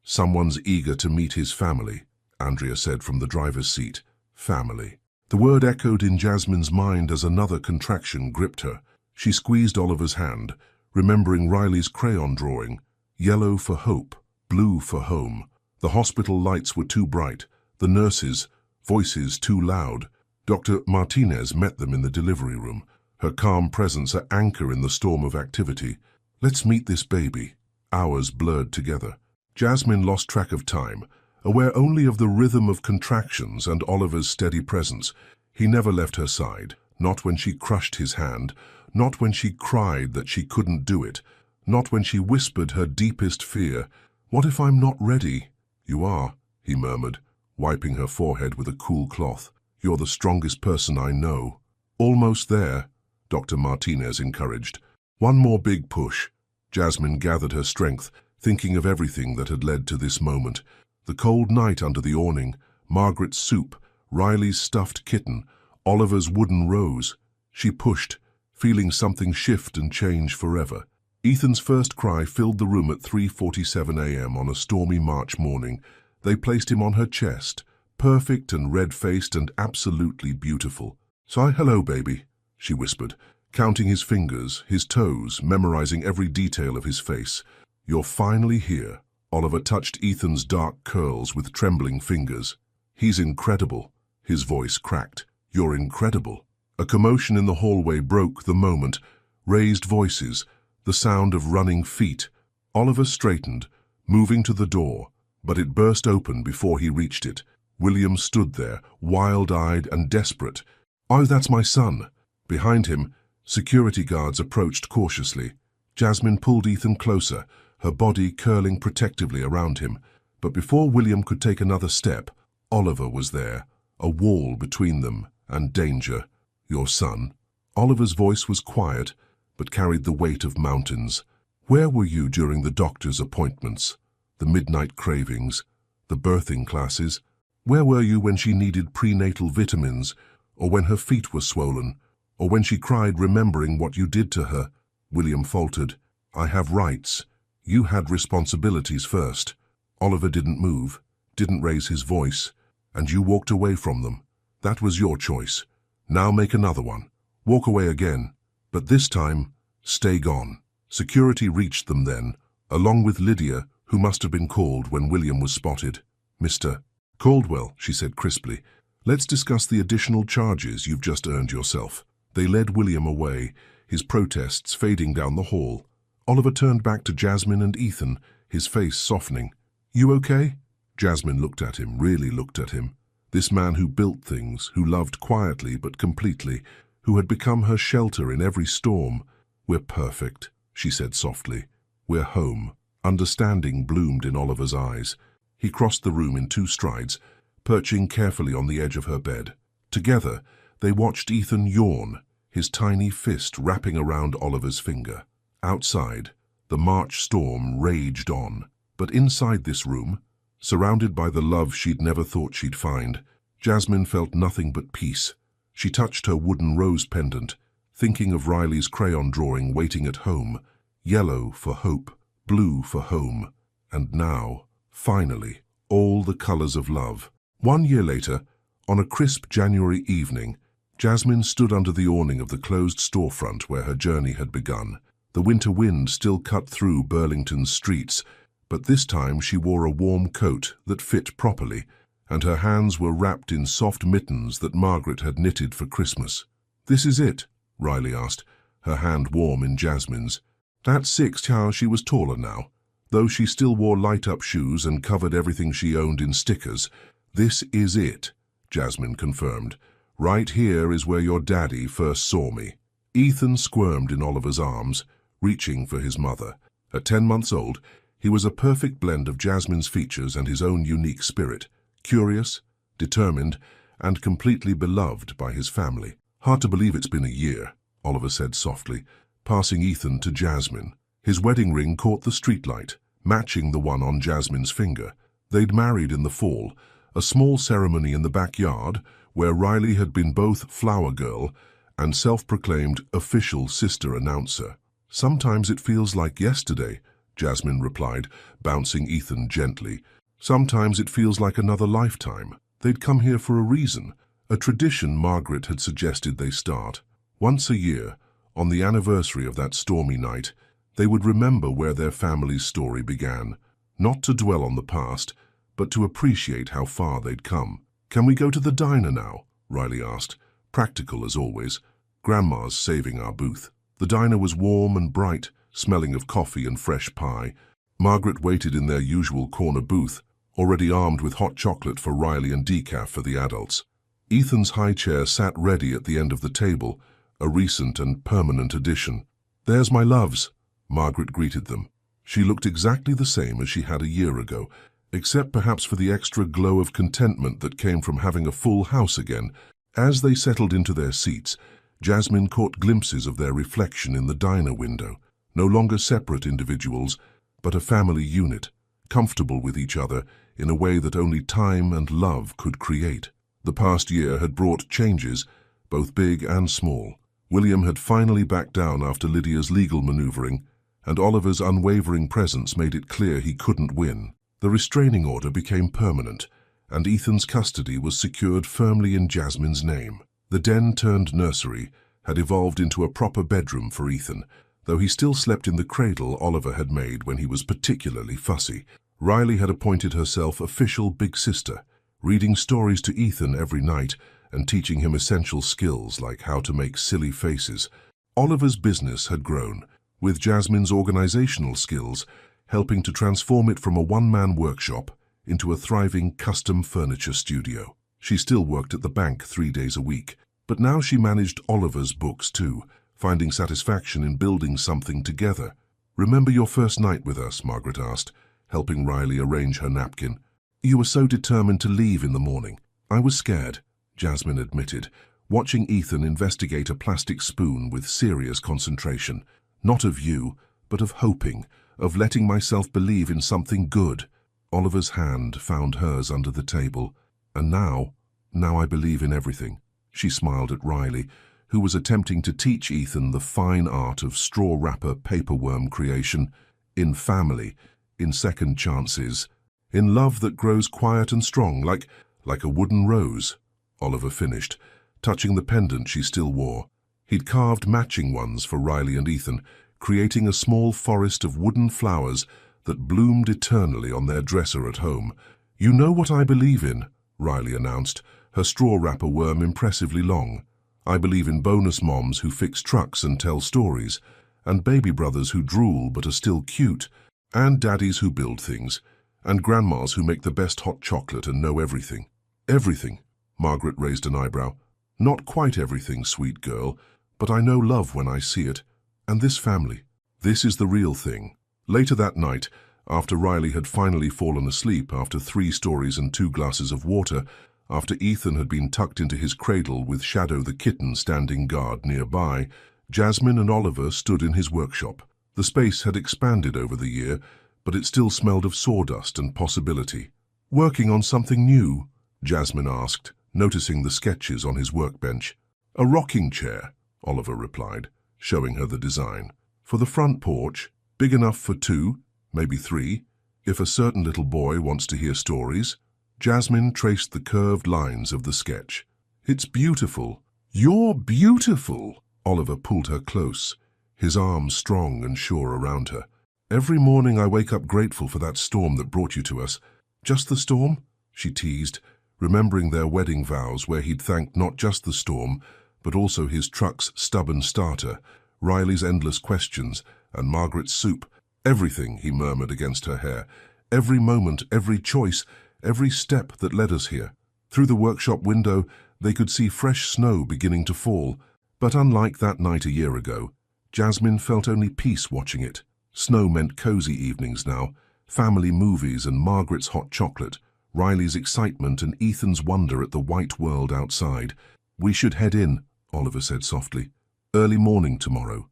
"Someone's eager to meet his family," Andrea said from the driver's seat. Family. The word echoed in Jasmine's mind as another contraction gripped her. She squeezed Oliver's hand, remembering Riley's crayon drawing. Yellow for hope, blue for home. The hospital lights were too bright, the nurses' voices too loud. Dr. Martinez met them in the delivery room, her calm presence an anchor in the storm of activity. "Let's meet this baby." Hours blurred together. Jasmine lost track of time, aware only of the rhythm of contractions and Oliver's steady presence. He never left her side, not when she crushed his hand, not when she cried that she couldn't do it, not when she whispered her deepest fear. "What if I'm not ready?" "You are," he murmured, wiping her forehead with a cool cloth. "You're the strongest person I know." "Almost there," Dr. Martinez encouraged. "One more big push." Jasmine gathered her strength, thinking of everything that had led to this moment. The cold night under the awning, Margaret's soup, Riley's stuffed kitten, Oliver's wooden rose. She pushed, feeling something shift and change forever. Ethan's first cry filled the room at 3:47 a.m. on a stormy March morning. They placed him on her chest, perfect and red-faced and absolutely beautiful. "Say hello, baby," she whispered, counting his fingers, his toes, memorizing every detail of his face. "You're finally here." Oliver touched Ethan's dark curls with trembling fingers. "He's incredible." His voice cracked. "You're incredible." A commotion in the hallway broke the moment. Raised voices, the sound of running feet. Oliver straightened, moving to the door, but it burst open before he reached it. William stood there, wild-eyed and desperate. "Oh, that's my son." Behind him, security guards approached cautiously. Jasmine pulled Ethan closer, her body curling protectively around him. But before William could take another step, Oliver was there, a wall between them and danger. "Your son?" Oliver's voice was quiet, but carried the weight of mountains. "Where were you during the doctor's appointments, the midnight cravings, the birthing classes? Where were you when she needed prenatal vitamins, or when her feet were swollen, or when she cried remembering what you did to her?" William faltered. "I have rights. You had responsibilities first." Oliver didn't move, didn't raise his voice, and you walked away from them. That was your choice. Now make another one. Walk away again, but this time, stay gone. Security reached them then, along with Lydia, who must have been called when William was spotted. "Mr. Caldwell," she said crisply, "let's discuss the additional charges you've just earned yourself." They led William away, his protests fading down the hall. Oliver turned back to Jasmine and Ethan, his face softening. "You okay?" Jasmine looked at him, really looked at him. This man who built things, who loved quietly but completely, who had become her shelter in every storm. "We're perfect," she said softly. "We're home." Understanding bloomed in Oliver's eyes. He crossed the room in 2 strides, perching carefully on the edge of her bed. Together, they watched Ethan yawn, his tiny fist wrapping around Oliver's finger. Outside, the March storm raged on. But inside this room, surrounded by the love she'd never thought she'd find, Jasmine felt nothing but peace. She touched her wooden rose pendant, thinking of Riley's crayon drawing waiting at home. Yellow for hope, blue for home. And now, finally, all the colors of love. 1 year later, on a crisp January evening, Jasmine stood under the awning of the closed storefront where her journey had begun. The winter wind still cut through Burlington's streets, but this time she wore a warm coat that fit properly, and her hands were wrapped in soft mittens that Margaret had knitted for Christmas. "This is it?" Riley asked, her hand warm in Jasmine's. That's 6 how she was taller now, though she still wore light-up shoes and covered everything she owned in stickers. "This is it," Jasmine confirmed. "Right here is where your daddy first saw me." Ethan squirmed in Oliver's arms, reaching for his mother. At 10 months old, he was a perfect blend of Jasmine's features and his own unique spirit, curious, determined, and completely beloved by his family. "Hard to believe it's been a year," Oliver said softly, passing Ethan to Jasmine. His wedding ring caught the streetlight, matching the one on Jasmine's finger. They'd married in the fall, a small ceremony in the backyard where Riley had been both flower girl and self-proclaimed official sister announcer. "Sometimes it feels like yesterday," Jasmine replied, bouncing Ethan gently. "Sometimes it feels like another lifetime." They'd come here for a reason, a tradition Margaret had suggested they start. Once a year, on the anniversary of that stormy night, they would remember where their family's story began, not to dwell on the past, but to appreciate how far they'd come. "Can we go to the diner now?" Riley asked, practical as always. "Grandma's saving our booth." The diner was warm and bright, smelling of coffee and fresh pie. Margaret waited in their usual corner booth, already armed with hot chocolate for Riley and decaf for the adults. Ethan's high chair sat ready at the end of the table, a recent and permanent addition. "There's my loves," Margaret greeted them. She looked exactly the same as she had a year ago, except perhaps for the extra glow of contentment that came from having a full house again. As they settled into their seats, Jasmine caught glimpses of their reflection in the diner window, no longer separate individuals, but a family unit, comfortable with each other in a way that only time and love could create. The past year had brought changes, both big and small. William had finally backed down after Lydia's legal maneuvering, and Oliver's unwavering presence made it clear he couldn't win. The restraining order became permanent, and Ethan's custody was secured firmly in Jasmine's name. The den-turned-nursery had evolved into a proper bedroom for Ethan, though he still slept in the cradle Oliver had made when he was particularly fussy. Riley had appointed herself official big sister, reading stories to Ethan every night and teaching him essential skills like how to make silly faces. Oliver's business had grown, with Jasmine's organizational skills helping to transform it from a one-man workshop into a thriving custom furniture studio. She still worked at the bank 3 days a week, but now she managed Oliver's books too, finding satisfaction in building something together. "Remember your first night with us?" Margaret asked, helping Riley arrange her napkin. "You were so determined to leave in the morning." "I was scared," Jasmine admitted, watching Ethan investigate a plastic spoon with serious concentration. "Not of you, but of hoping, of letting myself believe in something good." Oliver's hand found hers under the table. "And now I believe in everything." She smiled at Riley, who was attempting to teach Ethan the fine art of straw wrapper paperworm creation. "In family, in second chances, in love that grows quiet and strong, like a wooden rose," Oliver finished, touching the pendant she still wore. He'd carved matching ones for Riley and Ethan, creating a small forest of wooden flowers that bloomed eternally on their dresser at home. "You know what I believe in," Riley announced, her straw wrapper worm impressively long. "I believe in bonus moms who fix trucks and tell stories, and baby brothers who drool but are still cute, and daddies who build things, and grandmas who make the best hot chocolate and know everything." "Everything?" Margaret raised an eyebrow. "Not quite everything, sweet girl, but I know love when I see it. And this family. This is the real thing." Later that night, after Riley had finally fallen asleep after 3 stories and 2 glasses of water, after Ethan had been tucked into his cradle with Shadow the kitten standing guard nearby, Jasmine and Oliver stood in his workshop. The space had expanded over the year, but it still smelled of sawdust and possibility. "Working on something new?" Jasmine asked, noticing the sketches on his workbench. "A rocking chair," Oliver replied, showing her the design. "For the front porch, big enough for 2, maybe 3, if a certain little boy wants to hear stories." Jasmine traced the curved lines of the sketch. "It's beautiful." "You're beautiful!" Oliver pulled her close, his arms strong and sure around her. "Every morning I wake up grateful for that storm that brought you to us." "Just the storm?" she teased, remembering their wedding vows where he'd thanked not just the storm, but also his truck's stubborn starter, Riley's endless questions, and Margaret's soup. "Everything," he murmured against her hair. "Every moment, every choice, every step that led us here." Through the workshop window, they could see fresh snow beginning to fall. But unlike that night a year ago, Jasmine felt only peace watching it. Snow meant cozy evenings now, family movies and Margaret's hot chocolate, Riley's excitement and Ethan's wonder at the white world outside. "We should head in," Oliver said softly. "Early morning tomorrow."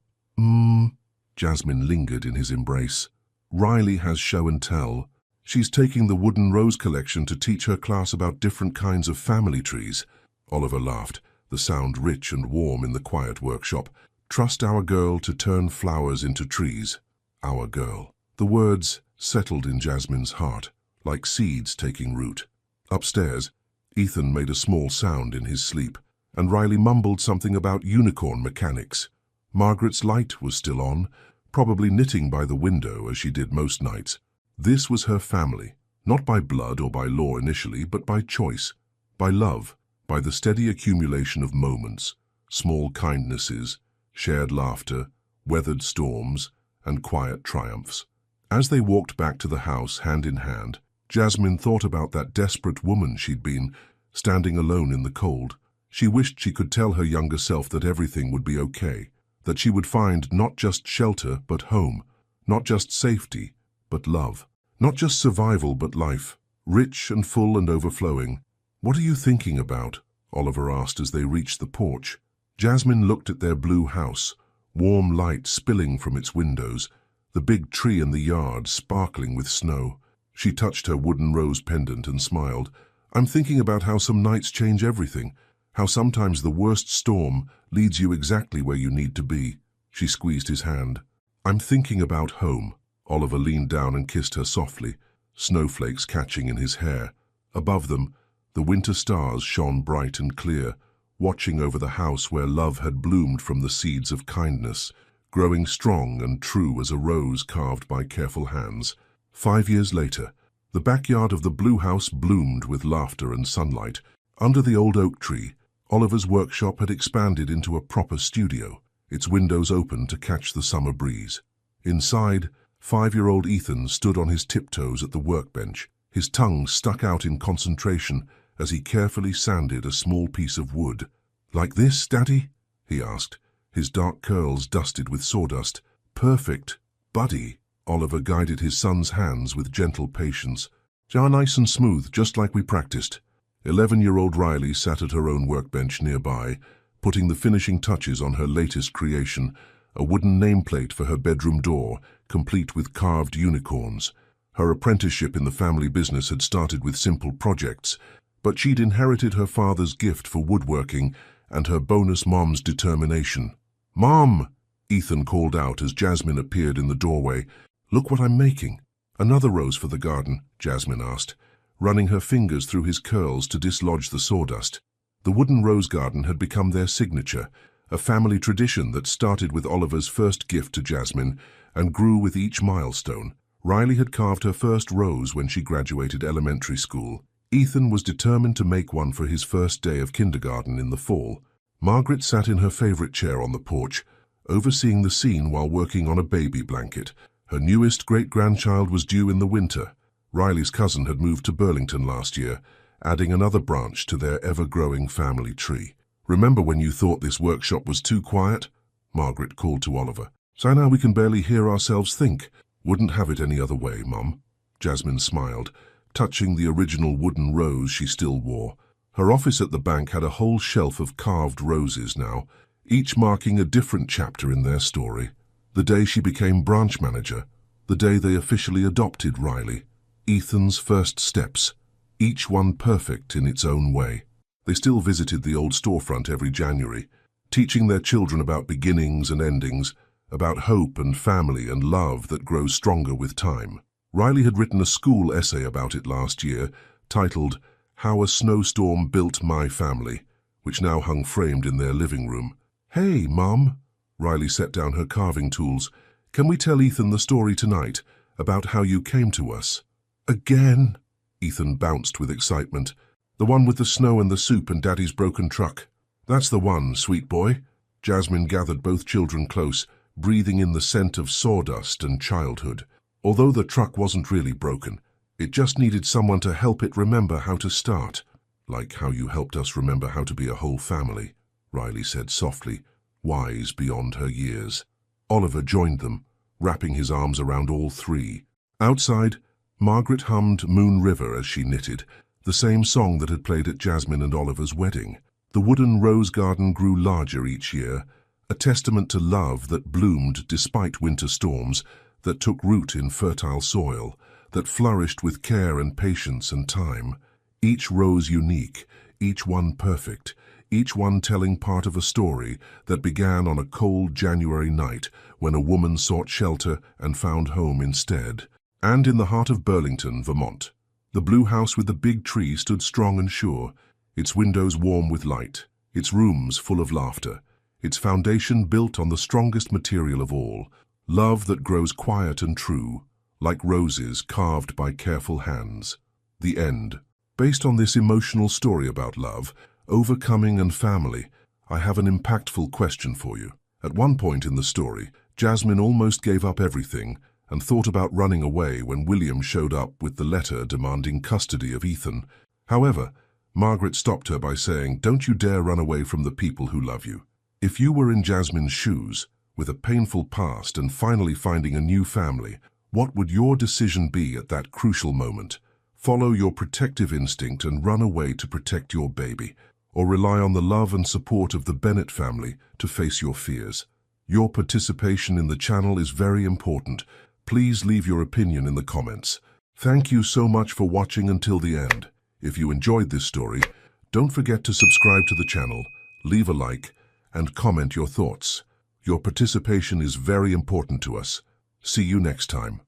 Jasmine lingered in his embrace. "Riley has show and tell. She's taking the wooden rose collection to teach her class about different kinds of family trees." Oliver laughed, the sound rich and warm in the quiet workshop. "Trust our girl to turn flowers into trees." Our girl. The words settled in Jasmine's heart, like seeds taking root. Upstairs, Ethan made a small sound in his sleep, and Riley mumbled something about unicorn mechanics. Margaret's light was still on, probably knitting by the window as she did most nights. This was her family, not by blood or by law initially, but by choice, by love, by the steady accumulation of moments, small kindnesses, shared laughter, weathered storms, and quiet triumphs. As they walked back to the house hand in hand, Jasmine thought about that desperate woman she'd been, standing alone in the cold. She wished she could tell her younger self that everything would be okay, that she would find not just shelter but home, not just safety but love, not just survival but life, rich and full and overflowing. "What are you thinking about?" Oliver asked as they reached the porch. Jasmine looked at their blue house, warm light spilling from its windows, the big tree in the yard sparkling with snow. She touched her wooden rose pendant and smiled. "I'm thinking about how some nights change everything, how sometimes the worst storm leads you exactly where you need to be." She squeezed his hand. "I'm thinking about home." Oliver leaned down and kissed her softly, snowflakes catching in his hair. Above them, the winter stars shone bright and clear, watching over the house where love had bloomed from the seeds of kindness, growing strong and true as a rose carved by careful hands. 5 years later, the backyard of the blue house bloomed with laughter and sunlight. Under the old oak tree, Oliver's workshop had expanded into a proper studio, its windows open to catch the summer breeze. Inside, 5-year-old Ethan stood on his tiptoes at the workbench, his tongue stuck out in concentration as he carefully sanded a small piece of wood. "Like this, Daddy?" he asked, his dark curls dusted with sawdust. "Perfect, buddy." Oliver guided his son's hands with gentle patience. "Jar nice and smooth, just like we practiced." 11-year-old Riley sat at her own workbench nearby, putting the finishing touches on her latest creation, a wooden nameplate for her bedroom door, complete with carved unicorns. Her apprenticeship in the family business had started with simple projects, but she'd inherited her father's gift for woodworking and her bonus mom's determination. "Mom!" Ethan called out as Jasmine appeared in the doorway. "Look what I'm making." "Another rose for the garden?" Jasmine asked, running her fingers through his curls to dislodge the sawdust. The wooden rose garden had become their signature, a family tradition that started with Oliver's first gift to Jasmine and grew with each milestone. Riley had carved her first rose when she graduated elementary school. Ethan was determined to make one for his first day of kindergarten in the fall. Margaret sat in her favorite chair on the porch, overseeing the scene while working on a baby blanket. Her newest great-grandchild was due in the winter. Riley's cousin had moved to Burlington last year, adding another branch to their ever-growing family tree. "Remember when you thought this workshop was too quiet?" Margaret called to Oliver. "So now we can barely hear ourselves think. Wouldn't have it any other way, Mum." Jasmine smiled, touching the original wooden rose she still wore. Her office at the bank had a whole shelf of carved roses now, each marking a different chapter in their story. The day she became branch manager, the day they officially adopted Riley, Ethan's first steps, each one perfect in its own way. They still visited the old storefront every January, teaching their children about beginnings and endings, about hope and family and love that grows stronger with time. Riley had written a school essay about it last year, titled "How a Snowstorm Built My Family," which now hung framed in their living room. "Hey, Mum," Riley set down her carving tools. "Can we tell Ethan the story tonight, about how you came to us?" "Again?" Ethan bounced with excitement. "The one with the snow and the soup and Daddy's broken truck." "That's the one, sweet boy." Jasmine gathered both children close, breathing in the scent of sawdust and childhood. Although the truck wasn't really broken, it just needed someone to help it remember how to start. "Like how you helped us remember how to be a whole family," Riley said softly, wise beyond her years. Oliver joined them, wrapping his arms around all three. Outside, Margaret hummed Moon River as she knitted, the same song that had played at Jasmine and Oliver's wedding. The wooden rose garden grew larger each year, a testament to love that bloomed despite winter storms, that took root in fertile soil, that flourished with care and patience and time. Each rose unique, each one perfect, each one telling part of a story that began on a cold January night when a woman sought shelter and found home instead. And in the heart of Burlington, Vermont, the blue house with the big tree stood strong and sure, its windows warm with light, its rooms full of laughter, its foundation built on the strongest material of all, love that grows quiet and true, like roses carved by careful hands. The end. Based on this emotional story about love, overcoming and family, I have an impactful question for you. At one point in the story, Jasmine almost gave up everything and thought about running away when William showed up with the letter demanding custody of Ethan. However, Margaret stopped her by saying, "Don't you dare run away from the people who love you." If you were in Jasmine's shoes, with a painful past and finally finding a new family, what would your decision be at that crucial moment? Follow your protective instinct and run away to protect your baby, or rely on the love and support of the Bennett family to face your fears? Your participation in the channel is very important. Please leave your opinion in the comments. Thank you so much for watching until the end. If you enjoyed this story, don't forget to subscribe to the channel, leave a like, and comment your thoughts. Your participation is very important to us. See you next time.